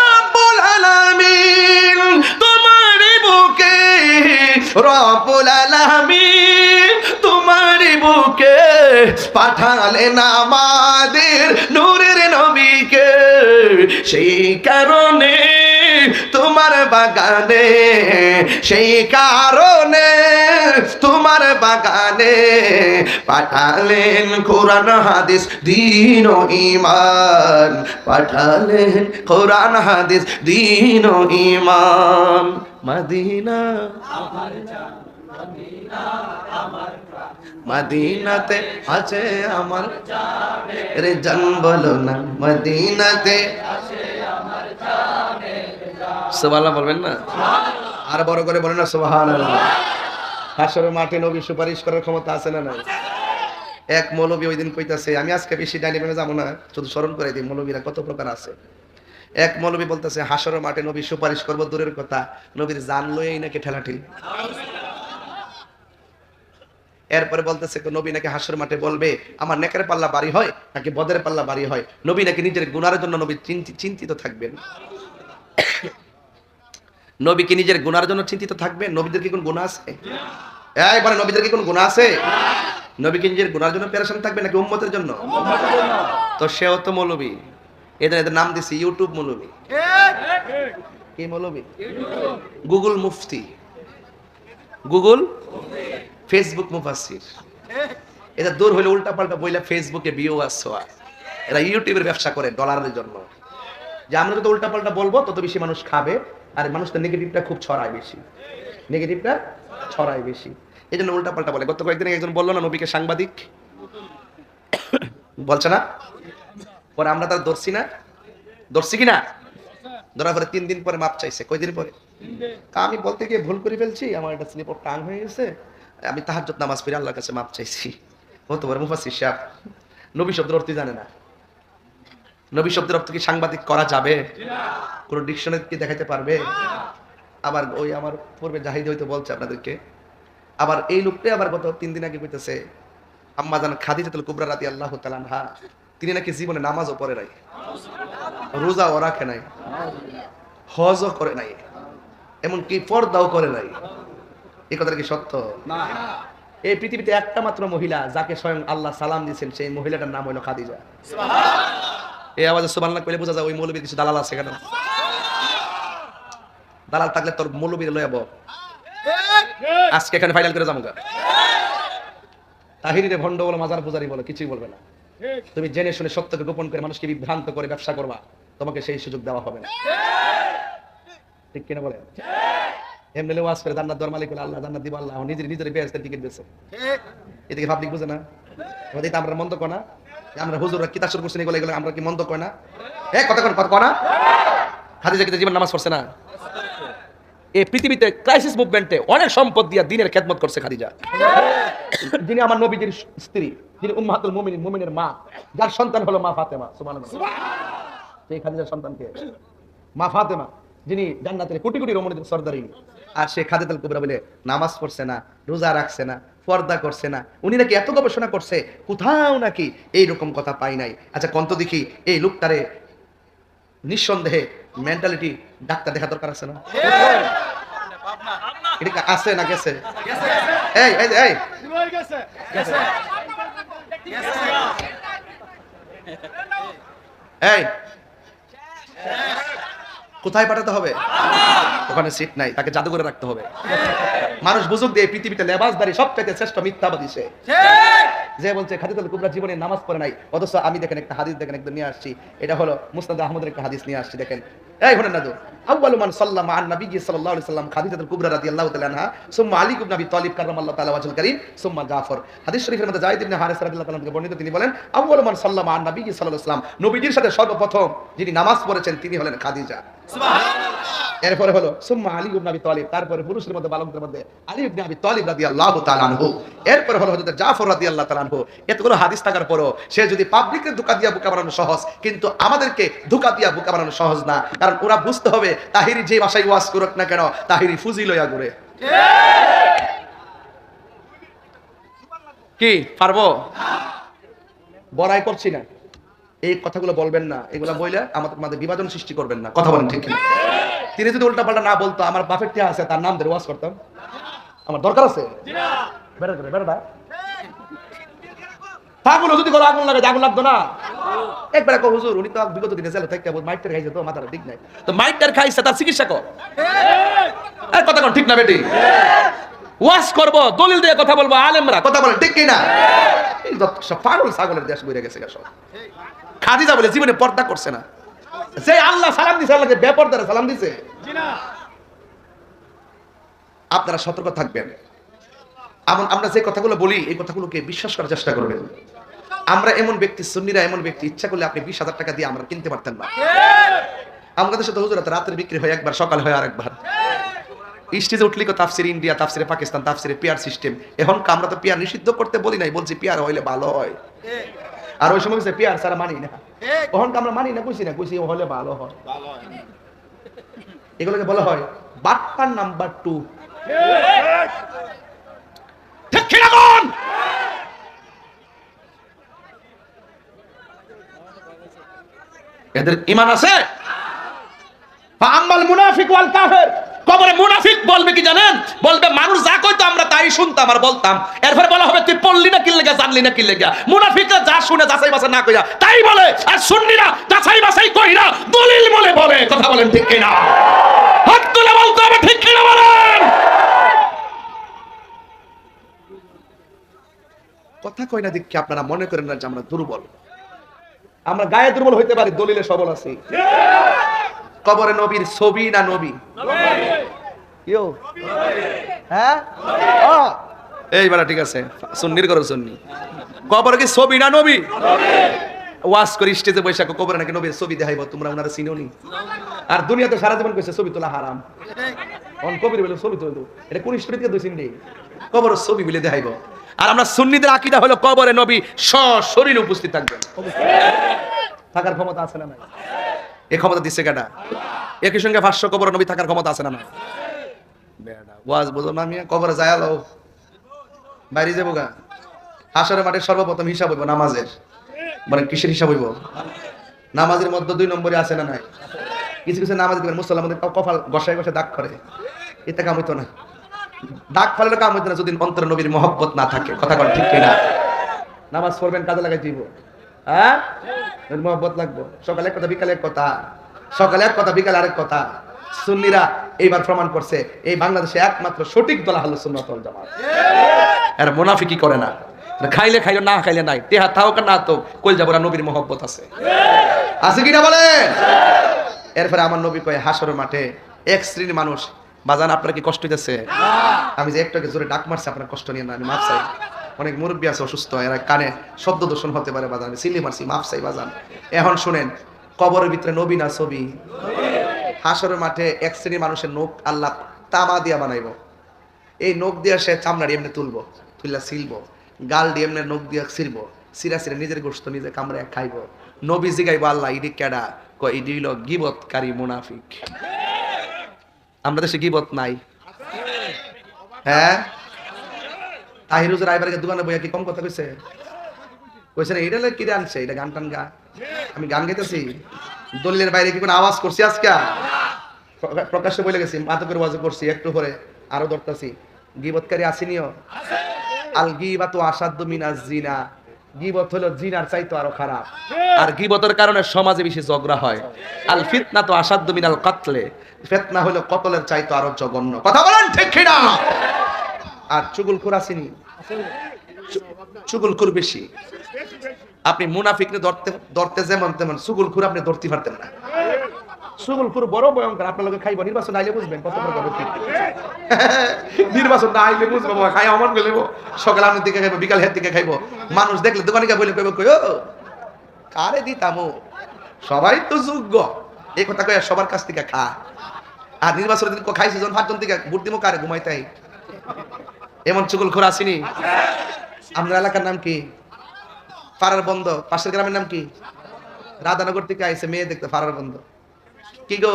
রব্বুল আলামিন তোমারি বুকে, রব্বুল আলামিন তোমারি বুকে পাঠালেন আমাদের নূরের নবীকে। সেই কারণে তোমার বাগানে, সেই কারণে তোমার বাগানে পাঠালেন কোরআন হাদিস দ্বীন ও ঈমান, পাঠালেন কোরআন হাদিস দ্বীন ও ঈমান। মদিনা আমার জান, মদিনা আমার প্রাণ, মদিনাতে আছে আমার জানের জান, বলো না মদিনাতে আছে আমার জানের জান। সুবহানাল্লাহ বলবেন না? আর বড় করে বলেন না সুবহানাল্লাহ। হাশরের মাঠে নবী সুপারিশ করার ক্ষমতা আছে না নাই? এক মৌলবী ওই দিন কইতাছে, আমি আজকে বেশি ডাইনিমে যাবো না, শুধু স্মরণ করে দিই মৌলবীরা কত প্রকার আছে। এক মৌলবী বলতেছে হাশরের মাঠে নবী সুপারিশ করবো দূরের কথা, নবীর জান লয়েই নাকি ঠেলাঠেল। এরপরে বলতেছে নবী নাকি হাশরের মাঠে বলবে আমার নেকের পাল্লা বাড়ি হয় নাকি বদের পাল্লা বাড়ি হয়। নবী নাকি নিজের গুনার জন্য নবী চিন্তিত থাকবেন। নবী কি নিজের গুনার জন্য চিন্তিত থাকবেন? নবীদের কি কোন গুনাহ আছে? এই বলে নবীদের কি কোন গুনাহ আছে? নবী কি নিজের গুনার জন্য পেরেশান থাকবে নাকি উম্মতের জন্য? তো সেও তো মৌলবী, এদের নাম দিছি ইউটিউব মৌলবী। কি মৌলবী? গুগল মুফতি, গুগল ফেসবুক মুফাসসির। এটা দূর হইলে উল্টা পাল্টা বইলা ফেসবুকে ভিউয়ার্স হওয়া। এরা ইউটিউবের ব্যবসা করে ডলারের জন্য, যে আমরা যত উল্টা পাল্টা বলবো তত বেশি মানুষ খাবে, আর মানুষ তো নেগেটিভটা খুব ছড়ায় বেশি, নেগেটিভটা ছড়ায় বেশি, এই জন্য উল্টা পাল্টা বলে। গত কয়েকদিন একজন বললো না নবীকে সাংবাদিক বলছে না, পরে আমরা তার ধরছি না, ধরছি কিনা? ধরার পরে 3 দিন পরে মাপ চাইছে। কয়দিন পরে? আমি বলতে গিয়ে ভুল করে ফেলছি, আমার একটা স্লিপ অফ টাং হয়ে গেছে, আমি তাহাজ্জুদ নামাজ পড়ে আল্লাহর কাছে মাপ চাইছি। হতে পারে মুফাসসির সাহেব নবী শব্দের অর্থ জানে না। নবী শব্দের অর্থ কি সাংবাদিক করা যাবে? কোন ডিকশনারি কি দেখাইতে পারবে? আবার ওই আমার পূর্বে জাহিদ হয়তো বলছে আপনাদেরকে, আবার এই লোকটাই আবার গত 3 দিন আগে কইতেছে আম্মা জান খাদিজাতুল কুবরা রাদিয়াল্লাহু তাআলা আনহা, তিনি নাকি জীবনে নামাজও পড়ে নাই, রোজাও রাখে নাই, হজও করে নাই, এমনকি পর্দাও করে নাই। এই কথাটা কি সত্য? না। এই পৃথিবীতে একটা মাত্র মহিলা যাকে স্বয়ং আল্লাহ সালাম দিয়েছেন, সেই মহিলাটার নাম হলো খাদিজা। সুবহানাল্লাহ। এই আওয়াজে সুবহানাল্লাহ কইলে বোঝা যায় ওই মৌলবীর কিছু দালাল আছে। কেন দালাল থাকলে তোর মৌলবীর লয়াব আজকে এখানে ফাইনাল করে যাবো। তাহিরিরে ভণ্ড বলো, মাজার পূজারি বলো, কিছুই বলবে না। তুমি জেনে শুনে সত্যকে গোপন করে মানুষকে বিভ্রান্ত করে ব্যবসা করবা, তোমাকে সেই সুযোগ দেওয়া হবে না। ঠিক কিনা বলে? এমনি ওয়াজ করে জান্নাত দেওয়ার মালিক বলে আল্লাহ জান্নাত দিব, আল্লাহ নিজের বেহেশতের টিকিট দিয়েছে। এদিকে পাবলিক বুঝে না, আমাদের আমরা মন্দ কয় না, আমরা হুজুররা কি তাসর করছেন এগুলো, এগুলো আমরা কি মন্দ কয় না? কথা কয় না? খাদিজা কি জীবন নামাজ পড়ছে না? এই পৃথিবীতে ক্রাইসিস মুভমেন্টে অনেক সম্পদ দিয়া দ্বীনের খেদমত করছে খাদিজা, যিনি আমার নবীজির স্ত্রী, যিনি উম্মাহাতুল মুমিনিন, মুমিনের মা, যার সন্তান হলো মা ফাতেমা। সুবহানাল্লাহ। সেই খাদিজার সন্তানকে মা ফাতেমা, যিনি জান্নাতের কোটি কোটি রমণীদের সর্দারিনী, আর সে খাদিজাতুল কুবরা বলে নামাজ পড়ছে না, রোজা রাখছে না, পর্দা করছে না। উনি নাকি এত গবেষণা করছে, কোথাও নাকি এইরকম কথা পাই নাই। আচ্ছা কন্ত দেখি এই লোকটারে নিঃসন্দেহে মেন্টালিটি ডাক্তার দেখা দরকার আছে না? এটা আছে না গেছে? এই এই এই এই কোথায় পাঠাতে হবে? ওখানে সিট নাই, তাকে জাদুঘরে রাখতে হবে। মানুষ বুঝুক দিয়ে পৃথিবীতে লেবাসদারি সবচেয়ে শ্রেষ্ঠ মিথ্যাবাদী সে, যে বলছে খাদিজাতুল কুবরা জীবনে নামাজ পড়ে নাই, অথচ আমি দেখেন একটা হাদিস দেখেন একদম নিয়ে আসছি, এটা হলো মুসনাদ আহমদের একটা হাদিস নিয়ে আসছি, দেখেন এই শুনেন না, আউয়ালু মান সাল্লামা আন নবী সাল্লাল্লাহু আলাইহি সাল্লাম খাদিজাতুল কুবরা রাদিয়াল্লাহু তাআলা আনহা সুম্মা আলী ইবনে আবি তালিব কাররামাল্লাহু তাআলা ওয়াজহুল কারীম সুম্মা জাফর। হাদিস শরীফের মধ্যে যায়েদ ইবনে হারিস রাদিয়াল্লাহু তাআলা থেকে বর্ণিত, তিনি বলেন আউয়ালু মান সাল্লামা আন নবী সাল্লাল্লাহু আলাইহি সাল্লাম, নবীজির সাথে সর্বপ্রথম যিনি নামাজ পড়েছেন তিনি হলেন খাদিজা। সুবহানাল্লাহ। এরপরে হলো সুম্মা আলী ইবনে আবি তালিব, তারপরে পুরুষের মধ্যে বালকদের মধ্যে আলী ইবনে আবি তালিব রাদিয়াল্লাহু তাআলা আনহু, এরপরে হলো হযরত জাফর রাদিয়াল্লাহু তাআলা আনহু। এতগুলো হাদিস থাকার পরও সে যদি পাবলিককে ধোঁকা দিয়া বোকা বানানো সহজ, কিন্তু আমাদেরকে ধোঁকা দিয়া বোকা বানানো সহজ না, কারণ ওরা বুঝতে হবে তাহিরি যে ভাষায় ওয়াজ করুক না কেন, তাহিরি ফুজি লইয়া ঘুরে। কি পারবো? বড়াই করছি না, এই কথাগুলো বলবেন না, এগুলা বইলে আমাদের মধ্যে বিভাজন সৃষ্টি করবেন না, কথা বলেন ঠিক না? তিনি যদি উল্টা পাল্টা না বলতো, আমার বাপের টিয়া আছে তার নাম ধরে ওয়াজ করতাম, আমার দরকার আছে? বেড়া করে বেড়া থাকুন, যদি করে আগুন লাগে আগুন লাগতো না? একবার কো হুজুর উনি তো বিগত দিনে জেলে থেকে মাইটার খাইছে, তো মাথার ঠিক নাই, তো মাইটার খাইছে তার চিকিৎসা কর, এই কথা কোন ঠিক না বেটি? ওয়াজ করব, দলিল দিয়ে কথা বলবো, আলেমরা কথা বলেন ঠিক কি না? এই সব পাগল ছাগলের দেশ বইরে গেছে সব। খাদিজা বলে জীবনে পর্দা করছে না, যে আল্লাহ সালাম দিছে, আল্লাহকে বেপরদারে সালাম দিছে। আপনারা সতর্ক থাকবেন। আমরা যে কথাগুলো বলি এই কথাগুলোকে বিশ্বাস করার চেষ্টা করবেন। আমরা এমন ব্যক্তি, সুন্নিরা এমন ব্যক্তি, ইচ্ছা করলে আপনি 20,000 টাকা দিয়ে আমরা কিনতে পারতেন না। আমাদের সাথে হুজুর রাতের বিক্রি হয় একবার, সকাল হয় আরেকবার। স্টেজে উঠলি তাফসির ইন্ডিয়া, তাফসিরে পাকিস্তান, তাফসিরে পিয়ার সিস্টেম। এখন আমরা তো পিয়ার নিষিদ্ধ করতে বলি নাই, বলছি পিয়ার হইলে ভালো হয়। আর ওই সময় পিয়ার ছাড়া মানি না, তখন আমরা মানি না, কইছি না, কইছি হলে ভালো হয়। এগুলোকে বলা হয় বাটপার নাম্বার 2। এদের ঈমান আছে? ফাআম্মাল মুনাফিক ওয়াল কাফির, কবরে মুনাফিক বলবে কি জানেন? বলবে মানুষ যা কইতো আমরা তাই শুনতাম আর বলতাম, এরপর বলা হবে তুই পড়লি না কি লাগা, জানলি না কি লাগা। মুনাফিকরা যা শুনে যাচাই বাছাই না কইরা তাই বলে, আর সুন্নিরা যাচাই বাছাই কইরা দলিল বলে বলে। কথা বলেন ঠিক কি না? হাত তুলে বলতে হবে ঠিক কি না বলেন? কথা কই না দেখি আপনারা মনে করেন না যে আমরা দুর্বল। আমরা গায়ে দুর্বল হইতে পারি, দলিলে সবল আছি। কবরে নবীর ছবি না নবী? হ্যাঁ, এইবার ঠিক আছে, সুন্নির করো সুন্নি। কবরে কি ছবি না নবী? ওয়াজ করি স্টেজে বৈশাখ, কবরে নাকি নবীর ছবি দেখাইব, তোমরা ওনারা চিনোনি? আর দুনিয়াতে সারা জীবন কইছে ছবি তোলা হারাম, অন কবির বলে ছবি তুলতো, এটা কোন স্টোরি থেকে দুই নেই, কবর ছবি মিলে দেখাইব। আর আমরা সুন্নিদের আকীদা হলো কবরে নবী সশরীরে উপস্থিত থাকবেন। থাকার ক্ষমতা আছে না নাই? এই ক্ষমতা দিচ্ছে কেডা? একই সঙ্গে 500 কবরে নবী থাকার ক্ষমতা আছে না নাই? বেডা ওয়াজ বুঝো না, আমি কবরে যায় আলো বাইরে যাবো গা। হাসরের মাঠে সর্বপ্রথম হিসাব হইব নামাজের। মানে কিসের হিসাব হইব? নামাজের মধ্যে 2 নম্বরে আছে না নাই? কিছু কিছু নামাজ দিবেন মুসলমান আমাদের কপাল গসায় গসায় দাগ করে, এটা কাম হইতো না। দাগ ফালে কাম হইতো না যদি অন্তরে নবীর মহব্বত না থাকে। কথা বল ঠিক কিনা? নামাজ পড়বেন, কাজে লাগাই দিব, হ্যাঁ মহব্বত লাগবো। সকালে এক কথা, বিকালে এক কথা, সকালে এক কথা, বিকালে আরেক কথা। সুন্নিরা এইবার প্রমাণ করছে এই বাংলাদেশে একমাত্র সঠিক দল আহলুস সুন্নাত ওয়াল জামাত। এরা মুনাফিকি করে না, খাইলে খাইলো না খাইলে নাই, তেহা থাক না তো কইল যাবো নবীর মহব্বত আছে, আছে কিনা বলেন? এরপরে আমার নবী কয় হাসরের মাঠে এক শ্রেণীর মানুষ, বাজান আপনার কি কষ্ট হইতেছে? আমি যে একটাকে জোরে ডাক মারছি, আপনার কষ্ট নিয়ে না, আমি মাফ চাই। অনেক মুরব্বী আছে অসুস্থ, এরা কানে শব্দ দূষণ হতে পারে, বাজান আমি সিলি মারছি, মাফ চাই বাজান। এখন শুনেন, কবরের ভিতরে নবী না ছবি? হাসরের মাঠে এক শ্রেণীর মানুষের নখ আল্লাহ তামা দিয়া বানাইব। এই নখ দিয়া সে চামড়াড়ি এমনি তুলবো, তুললা ছিলবো, গাল দিয়ে এমনি নখ দিয়া ছিলবো, সিরা সিরা নিজের গোশত নিজে কামড়ে খাইব। নবী জিগাইব আল্লাহ ইডি কেডা? কয় ইডি হইল গিবতকারী মুনাফিক। আমরা দেশে গিবত নাই, হ্যাঁ? তাহির হুজুর আইবারকে দোকানে বইয়া কি কম কথা কইছে? কইছে না এটা কি আনছে, এটা গান টান গা, আমি গান গাইতেছি, দলিলের বাইরে কি কোনো আওয়াজ করছি? আজকে প্রকাশ্যে বলে গেছি, মাদকের ওয়াজ করছি, একটু পরে আরো ধরতাছি। গিবতকারী আসেনিও? আল গিবাতু আসাদ্দু মিনাজ জিনা, গীবত হলো জিনার চাইতো আরো খারাপ। আর গীবতের কারণে সমাজে বেশি ঝগড়া হয়। আল ফিতনা তো আসাদ্দু মিনাল কাতলে, ফিতনা হলো কতলের চাইতো আরো জঘন্য। কথা বলেন ঠিক কিনা? আর চুগলখোর আসেনি, চুগলখোর বেশি। আপনি মুনাফিককে ধরতে যেমন তেমন চুগলখোর আপনি ধরতে পারতেন না। চুগলখোর বড় ভয়ঙ্কর। আপনার লোকে খাইব, নির্বাচন আইলে বুঝবেন কত বড় গতি। নির্বাচন না আইলে বুঝবো খাই অমন গেলে সকাল আমের দিকে খাইবো, বিকাল হের দিকে খাইবো। মানুষ দেখলে দোকানে গিয়ে বলে কইব, কইও কারে দিতামো, সবাই তো যোগ্য। এই কথা কয়ে সবার কাছ থেকে খা। আর নির্বাচনের দিন খাইছে যখন 5 জন থেকে ভোট দিমো কারে ঘুমাইতাই। এমন চুগলখোর আসেনি? আপনার এলাকার নাম কি? ফারার বন্ধ। পাশের গ্রামের নাম কি? রাধানগর থেকে আইছে মেয়ে দেখতে ফারার বন্ধ। কি গো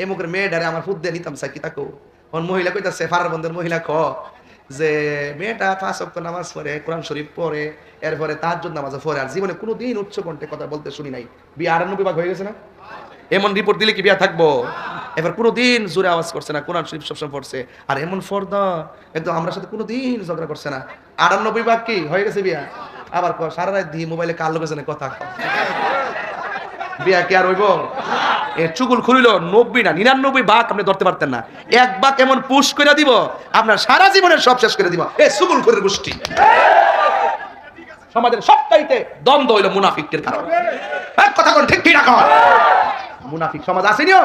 এমুকের মেয়ে ডারে আমার ফুট দিয়ে নিতাম চাই কি তাকো। মহিলা কইতাছে ফারার বন্ধের মহিলা খ যে মেয়েটা 5 ওয়াক্ত নামাজ পড়ে, কোরআন শরীফ পড়ে, এরপরে তাহাজ্জুদ নামাজ পড়ে, আর জীবনে কোনোদিন উচ্চ কণ্ঠে কথা বলতে শুনি নাই। বিয়ে 98 ভাগ হয়ে গেছে না? এমন রিপোর্ট দিলে কি বিয়া থাকবো? এবার কোনোদিন জোরে আওয়াজ করছে না, কোরআন শরীফ সবসময় পড়ছে, আর এমন ফর্দা একদম আমরা সাথে কোনোদিন ঝগড়া করছে না। 98 ভাগ কি হয়ে গেছে বিয়া? আবার সারা রাত দিয়ে মোবাইলে কাল লোকেছে না কথা। বিয়া কি আর হইব? এ চুগুল খুলিল 90 না 99 ভাগ আপনি ধরতে পারতেন না। এক ভাগ এমন পুশ করে দিব আপনার সারা জীবনের সব শেষ করে দিব। এ চুগুল খুলির গোষ্ঠী সমাজের সবটাইতে দ্বন্দ্ব হইল মুনাফিকদের কারণে। এক কথা কোন ঠিক কি না কর? মুনাফিক সমাজ আসেনিও।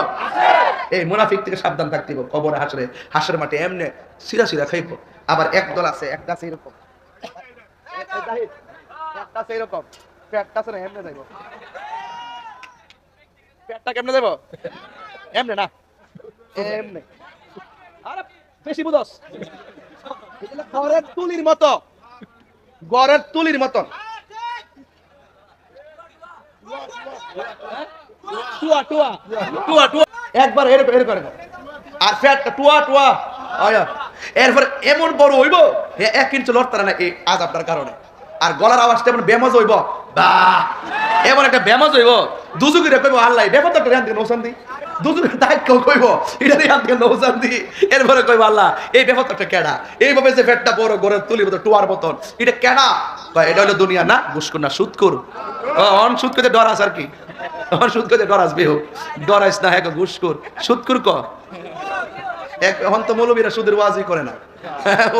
এই মুনাফিক থেকে সাবধান থাকতে হবে। কবরে হাসরে, হাসরের মাঠে এমনে সিরা সিরা খাইব। আবার একদল আছে, একটা আছে এরকম, একটা আছে এরকম, পেটটা আছে না এমনে যাইব। পেটটা কেমনে যাইব? এমনে না, এমনে। আরে বেশি বুঝস, এটা গড়ের তুলির মতো, গড়ের তুলির মতন। টুয়া টুয়া টুয়া টুয়া একবার এরকম এরকম এরকম। আর ফ্যাটটা টুয়া টুয়া আয়া। এরপর এমন বড় হইব 1 ইঞ্চি লড়তারা না এই আযাবটার কারণে। আর গলার আওয়াজটা এমন বেমজ হইব, বাহ এমন একটা বেমজ হইব। দুজুগিরে কইব আল্লাহ বেফত একটা রান দিন ওসান দি, দুজুগিরে তাই কেউ কইব এটা রান দিন ওসান দি। এরপরে কইব আল্লাহ এই বেফত একটা কেডা, এইভাবে যে ফ্যাটটা বড় গড়ে তুলির মতো টুয়ার মতন, এটা কেডা? এটা হলো দুনিয়া না, ঘুষখোর না, সুদখোর। অন সুদ করতে ডরাস আর কি, অন সুদ করতে ডরাস বেহ, ডরাইস না। হ্যাঁ ঘুষখোর সুদখোর ক এখন তো মৌলবীরা সুদের ওয়াজই করে না,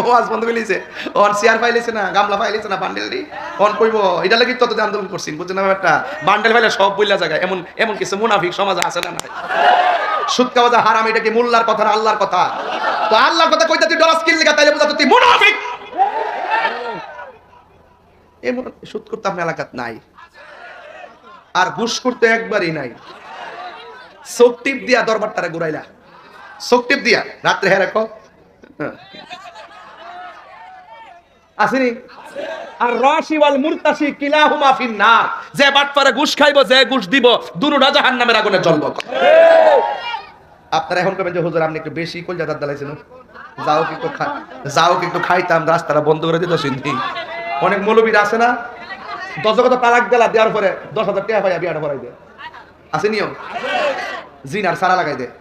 ওয়াজ বন্ধ করে লিছে। অন চেয়ার পাইলেছে না, গামলা পাইলেছে না, বান্ডেল দি অন কইব এটা লাগি তত আন্দোলন করছিস, বুঝছেন না? একটা বান্ডেল পাইলে সব বইলা জায়গা। এমন এমন কিছু মুনাফিক সমাজ আছে না? নাই। সুদ খাওয়া হারাম, এটা কি মোল্লার কথা না আল্লাহর কথা? তো আল্লাহর কথা কইতা তুই ডরাস কিল লিগা, তাইলে বুঝা তুই মুনাফিক। এমন সুদ করতে আপনার এলাকাত নাই, আর ঘুষ করতে একবারই নাই। চোখ টিপ দিয়া দরবারটারে ঘুরাইলা, চোখ টিপ দিয়া রাত্রে হ্যাঁ রাখো আসেনি। আর রাশি ওয়াল মুরতাশি কিলাহুমা ফিন্নার, যে বাটপারে ঘুষ খাইবো, যে ঘুষ দিব, দুটোটা জাহান্নামের আগুনে জ্বলবো। আপনারা এখন কবেন যে হুজুর আপনি একটু বেশি কলজাদার দালাইছেন, যাও কি একটু যাও কি একটু খাইতাম, রাস্তাটা বন্ধ করে দিত সিন্ধি। অনেক মৌলবীরা আছে না, 10 কথা তালাক দিলা, দেওয়ার পরে 10,000 টাকা পাইয়া বিয়াটা ভরাই দেয়, আসেনিও জিনার সারা লাগাই দেয়।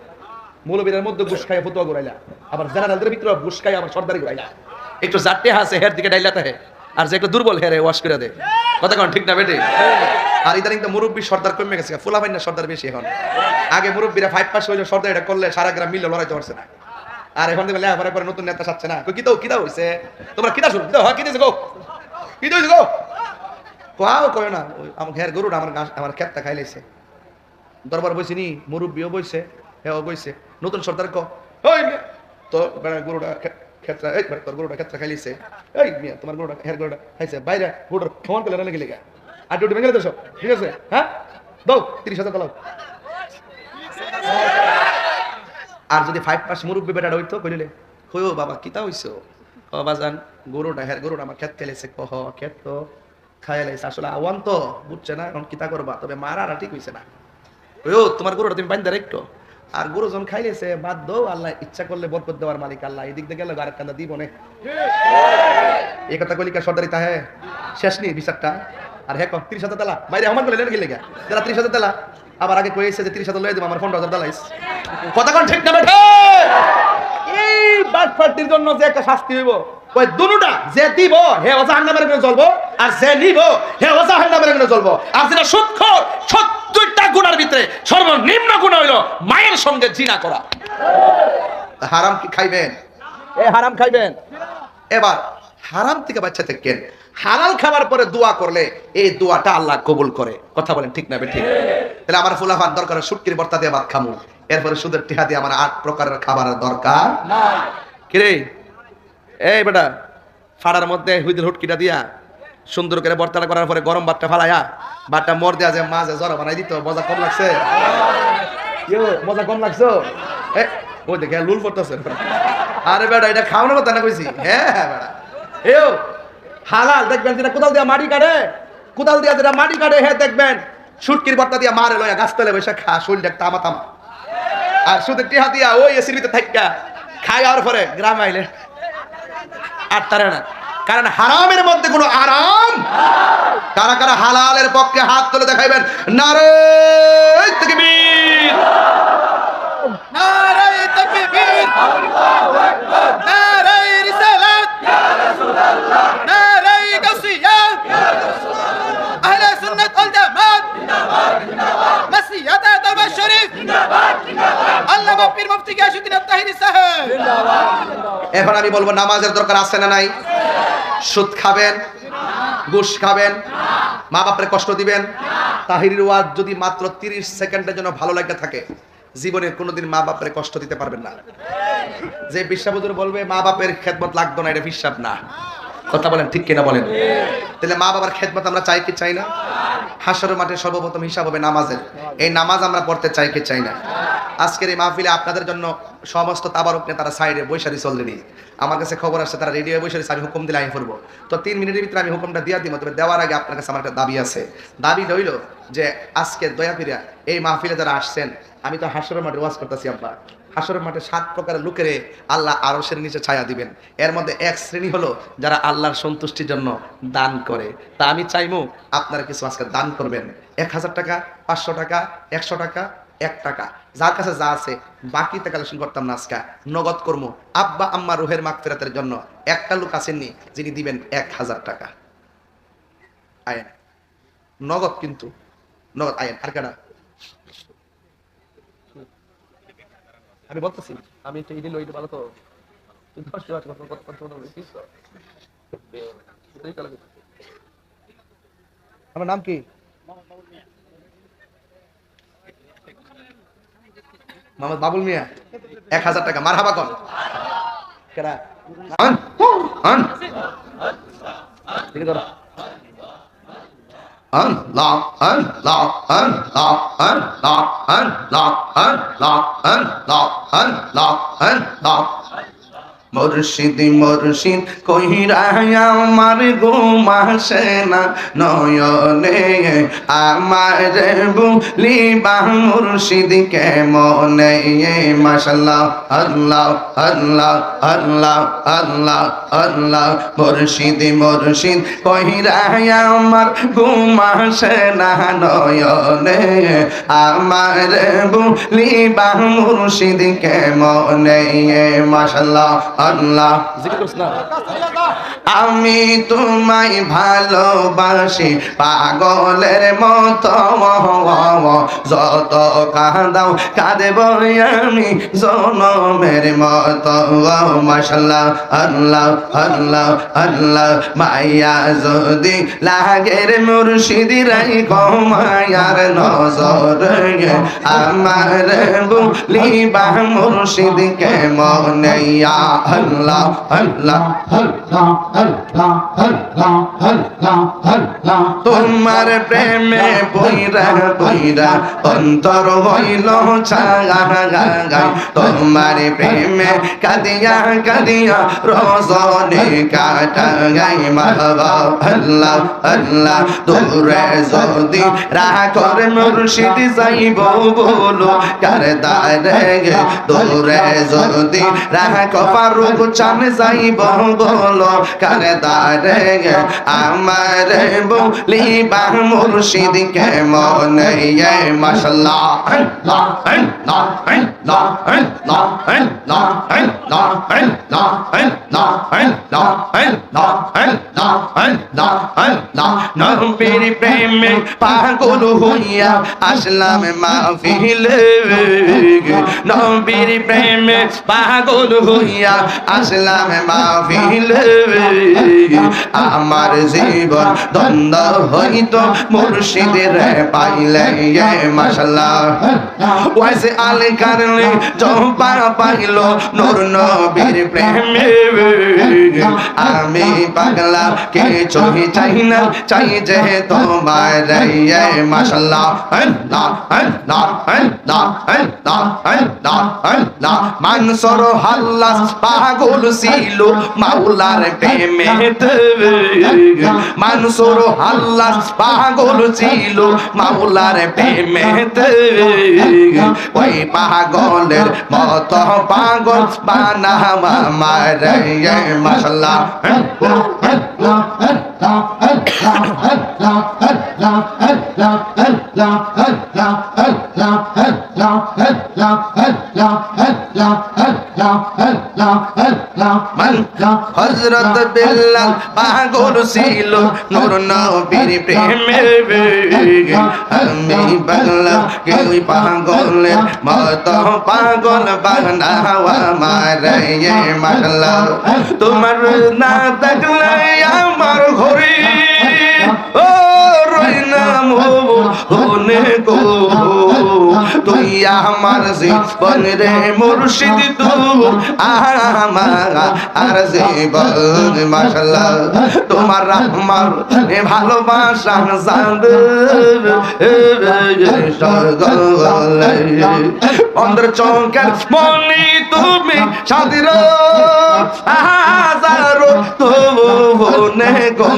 মৌলবীদের মধ্যে ঘুষ খাইয়া ফতুয়া ঘুরাইলা, আবার জেনারেলদের ভিতরে ঘুষ খাইয়া আবার সর্দারি ঘুরাইলা। একটু জাটে হাসে হের দিকে ডাইলা থাকে, আর যে একটু দুর্বল হেরে ওয়াশ করে দেয়। কথা কোন ঠিক না বেটে? আর ইদানিং তো মুরব্বী সর্দার কমে গেছে, ফুলা ভাই না সর্দার বেশি এখন। আগে মুরব্বীরা 5 পাস হইলে সর্দার এটা করলে সারা গ্রাম মিলে লড়াইতে পারছে না। আর এখন দেখলে লেখাপড়া করে নতুন নেতা সাচ্ছে না, কিতা হইছে তোমরা, কিতা শুরু কিতা কি দিয়েছে গো, কি দিয়েছে গো, কোয়াও কয় না। আমার ঘের গরুটা আমার ক্ষেতটা খাই লাইছে। দরবার বইছি নি, মুরব্বীও বইছে, হ্যাঁ বইছে। নতুন সর্দার ক ওই তো গরুটা ক্ষেত্রা, এই তোর গরুটা ক্ষেত্রা খাইলিছে, এই মিয়া তোমার গরুটা হের গরুটা খাইছে, বাইরে গরুটার সমান করলে না গেলে গা আর ডিউটি ভেঙে দেছো, ঠিক আছে? হ্যাঁ দাও 30,000 দাও। আর যদি 5 পাস মুরব্বী বেটাটা হইতো কইলে কইও বাবা কিতা হইছো, বাবা জান গরুটা হের গরুটা আমার ক্ষেত খাইলেছে, কহ ক্ষেত তো খাইয়া লাইছে, আসলে আওয়ান তো বুঝছে না, এখন কিতা করবা, তবে মারাটা ঠিক হইছে না। ওইও তোমার গরুটা তুমি বাইন্দা রাখতো, আর গরু যখন খাইলেছে বাদ দাও, আল্লাহ ইচ্ছা করলে বরকত দেওয়ার মালিক আল্লাহ, এদিক দিয়ে গেলে আরেক কান্দা দিব না। এই কথা কইলি কা সর্দারি তাহে শেষ নি বিচারটা। আর হ্যাঁ 30,000 দালা বাইরে আমার বলে লেগে গেলে যারা 30,000 দালা, আবার আগে কইছে যে 30,000 লয়ে দেব, আমার 15,000 দালাইস। কথা কোন ঠিক না বেটা? এই বাটফাটির জন্য যে একটা শাস্তি হইব, ওই দুনুটা যে দিব হে জাহান্নামের মধ্যে জ্বলবো, আর যে নিব হে জাহান্নামের আগুনে জ্বলবো। আর যেটা সুদখোর 70টা গুনার ভিতরে সর্বনিম্ন গুনাহ হইল মায়ের সঙ্গে জিনা করা। হারাম কি খাইবেন? হারাম খাইবেন। এবার হারাম থেকে বাচ্চা থাকেন। হালাল খাবার পরে দোয়া করলে এই দোয়াটা আল্লাহ কবুল করে। কথা বলেন ঠিক না ঠিক? তাহলে আমার ফুলাফান দরকার শুটকির ভর্তা দিয়ে ভাত খামু, এরপরে সুদের টিহা দিয়ে আমার 8 প্রকারের খাবারের দরকার নাই। কিরে এই বেটা, ফাড়ার মধ্যে হুইদের হুটকিটা দিয়া সুন্দর করে ভর্তাটা করার পরে গরম ভাতটা ফালাইয়া ভাতটা মর দেয়া যে মাঝে জড়া বানাই দিত, মজা কম লাগছে? মজা কম লাগছো? ওই দেখে লুল পড়তেছে। আরে বেটা এটা খাওয়ানোর কথা না কইছি। হ্যাঁ বেটা এও হালাল দেখবেন যেটা কোদাল দিয়া মাটি কাটে, কোদাল দিয়া যেটা মাটি কাটে, হ্যাঁ দেখবেন শুটকির ভর্তা দিয়া মারে লইয়া গাছতলে বসে খা, শরীরটা তামা তামা। আর সুদের টিহা দিয়া ওই এসির ভিতরে থাইকা খাই আর পরে গ্রামে আইলে আর তারে না। কারণ হারামের মধ্যে কোনো আরাম। কারা কারা হালালের পক্ষে হাত তুলে দেখাইবেন? নারে তাকবীর, নারে তাকবীর, আল্লাহু আকবার, নারে রিসালাত, ইয়া রাসূলুল্লাহ, নারে গাউসিয়া, ইয়া রাসূলুল্লাহ, আহলে সুন্নাত ওয়াল জামাত, জিন্দাবাদ জিন্দাবাদ, মাসিয়াত আদব শরীফ, জিন্দাবাদ জিন্দাবাদ, আল্লামা পীর মুফতি গিয়াসউদ্দিন আত-তাহিরি সাহেব, জিন্দাবাদ জিন্দাবাদ। এখন আমি বলবো নামাজের দরকার আছে না নাই? সুদ খাবেন, ঘুষ খাবেন, মা বাপরে কষ্ট দিবেন। তাহিরির ওয়াজ যদি মাত্র 30 সেকেন্ডের জন্য ভালো লাগে থাকে, জীবনে কোনোদিন মা বাপরে কষ্ট দিতে পারবেন না। যে বিশ্বাবুদুর বলবে মা বাপের খেদমত লাগতো না, এটা বিশ্বাস না। কথা বলেন ঠিক কিনা বলেন? তাহলে মা বাবার খেদমত আমরা চাই কি চাই না? হাসরের মাঠে সর্বপ্রথম হিসাব হবে নামাজের। এই নামাজ আমরা পড়তে চাই কি চাই না? আজকের এই মাহফিলে আপনাদের জন্য সমস্ত তাবারক নেতারা সাইডে বৈশা দিছে অলরেডি। আমার কাছে খবর আসছে তারা রেডি হয়ে বসে দিচ্ছে, আমি হুকুম দিলে আমি পড়বো। তো 3 মিনিটের ভিতরে আমি হুকুমটা দিয়ে দিব। তবে দেওয়ার আগে আপনার কাছে আমার একটা দাবি আছে। দাবি রইল যে আজকে দয়া ফিরিয়া এই মাহফিলে যারা আসছেন, আমি তো হাসরের মাঠে ওয়াজ করতেছি আব্বা, হাসরের মাঠে 7 প্রকারের লোকেরে আল্লাহ আরশের নিচে ছায়া দিবেন। এর মধ্যে এক শ্রেণী হলো যারা আল্লাহর সন্তুষ্টির জন্য দান করে। তা আমি চাইবো আপনারা কিছু আজকে দান করবেন। 1000 টাকা, 500 টাকা, 100 টাকা, 1 টাকা, যার কাছে যা আছে। বাকিতে কালেকশন করতাম না, আজকে নগদ কর্ম আব্বা আম্মা রুহের মাগফিরাতের জন্য। একটা লোক আসেননি যিনি দিবেন 1000 টাকা। আয়েন নগদ, কিন্তু নগদ আয়েন। আর কেডা? আমি বলতেছি আমি একটা ইডি লইতে ভালো তো তুই 10 টাকা কত বলছিস? আমার নাম কি? মোহাম্মদ বাবুল মিয়া। 1000 টাকা। মারহাবা কোন? কেডা? আন আন ঠিক আছে। আল্লাহ আল্লাহ আল্লাহ আল্লাহ আল্লাহ আল্লাহ আল্লাহ আল্লাহ আল্লাহ। মুর্শিদ মুর্শিদ কইরা আমার ঘুম আসে না নয়নে, আমার বলিবা মুর্শিদ কেমনে। মাশাআল্লাহ আল্লাহ আল্লাহ আল্লাহ আল্লাহ আল্লাহ। মুর্শিদ মুর্শিদ কইরা আমার ঘুম আসে না নয়নে, আমার বলিবা মুর্শিদ কেমনে। মাশাআল্লাহ আল্লাহ। আমি তোমায় ভালোবাসি পাগলের মতো, যত কাঁদাও কাঁদেব আমি জনমের মতো। মাশাআল্লাহ আল্লাহ আল্লাহ আল্লাহ। মায়া যদি লাগের মুর্শিদ রাই কমায়ার নজর, আমার বলিবা মুর্শিদ কেমনে। আল্লাহ আল্লাহ আল্লাহ আল্লাহ আল্লাহ আল্লাহ আল্লাহ। তোমার প্রেমে বইরা বইরা অন্তর হইল ছাগা, তোমার প্রেমে কাঁদিয়া কাঁদিয়া রজনী কাটাই। মারহাবা আল্লাহ আল্লাহ। দূরে যদি রাখর মুর্শিদ যাইব বলো কার দারে, দূরে যদি রাখ রূপ চান যাইব বলো কার দারে আমার বলিবা মুর্শিদ কেমন মাশাআল্লাহ নবীর প্রেমে পাগল হইয়া আসলাম মাহফিলে নবীর প্রেমে পাগল হইয়া আসলাম মাহফিলে আমার জীবন দ্বন্দ্ব হইত মুর্শিদের পাইলে মাশাআল্লাহ ওয়াইসে আল কারলে জবা পাইল নূর নবীর প্রেমে আমি পাগলা কে চোহি চাই না চাই যে তোমার মাশাআল্লাহ মানসুর হাল্লাস পাগল ছিল মাওলার প্রেমেতে মানসুর হাল্লাস পাগল ছিল মাওলার প্রেমেতে ওই পাগলের মত পাগল বানাওয়া মারে মাশাআল্লাহ হযরত বিল্লাল পাগল ছিল নূর নবীর প্রেমে আমি পাগলা কেউ পাগলের মত পাগল বানাওয়া মারে মাশাআল্লাহ তোমার না দেখলে আমার ঘরে ও রইনা মোহনে গো তুই আমার জীবন রে মুর্শিদ তুই আমার আর জীবন মাশাআল্লাহ তোমার আমার ভালোবাসা জানবে অন্তর চৌকের মনি তুমি সাদির হাজারো তোনে গো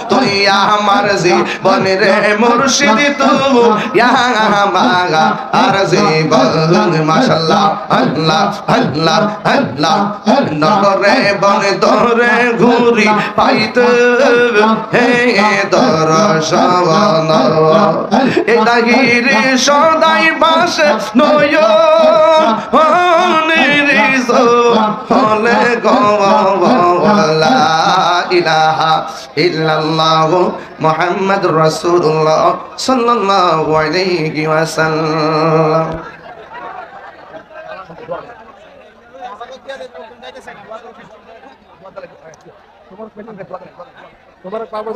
তুই আমার জীবন রে মুর্শিদ তুই আমার আর জীবন মাশাআল্লাহ আল্লাহ আল্লাহ আল্লাহ নগরে বনে দরে ঘুরি পাইতে হে দর্শন এটা গিরি সদাই বাসে নয় নিরিজ হলে গলা ইলাহা ইল্লাল্লাহ মুহাম্মাদুর রাসূলুল্লাহ সাল্লাল্লাহু আলাইহি ওয়াসাল্লাম তোমার পাবো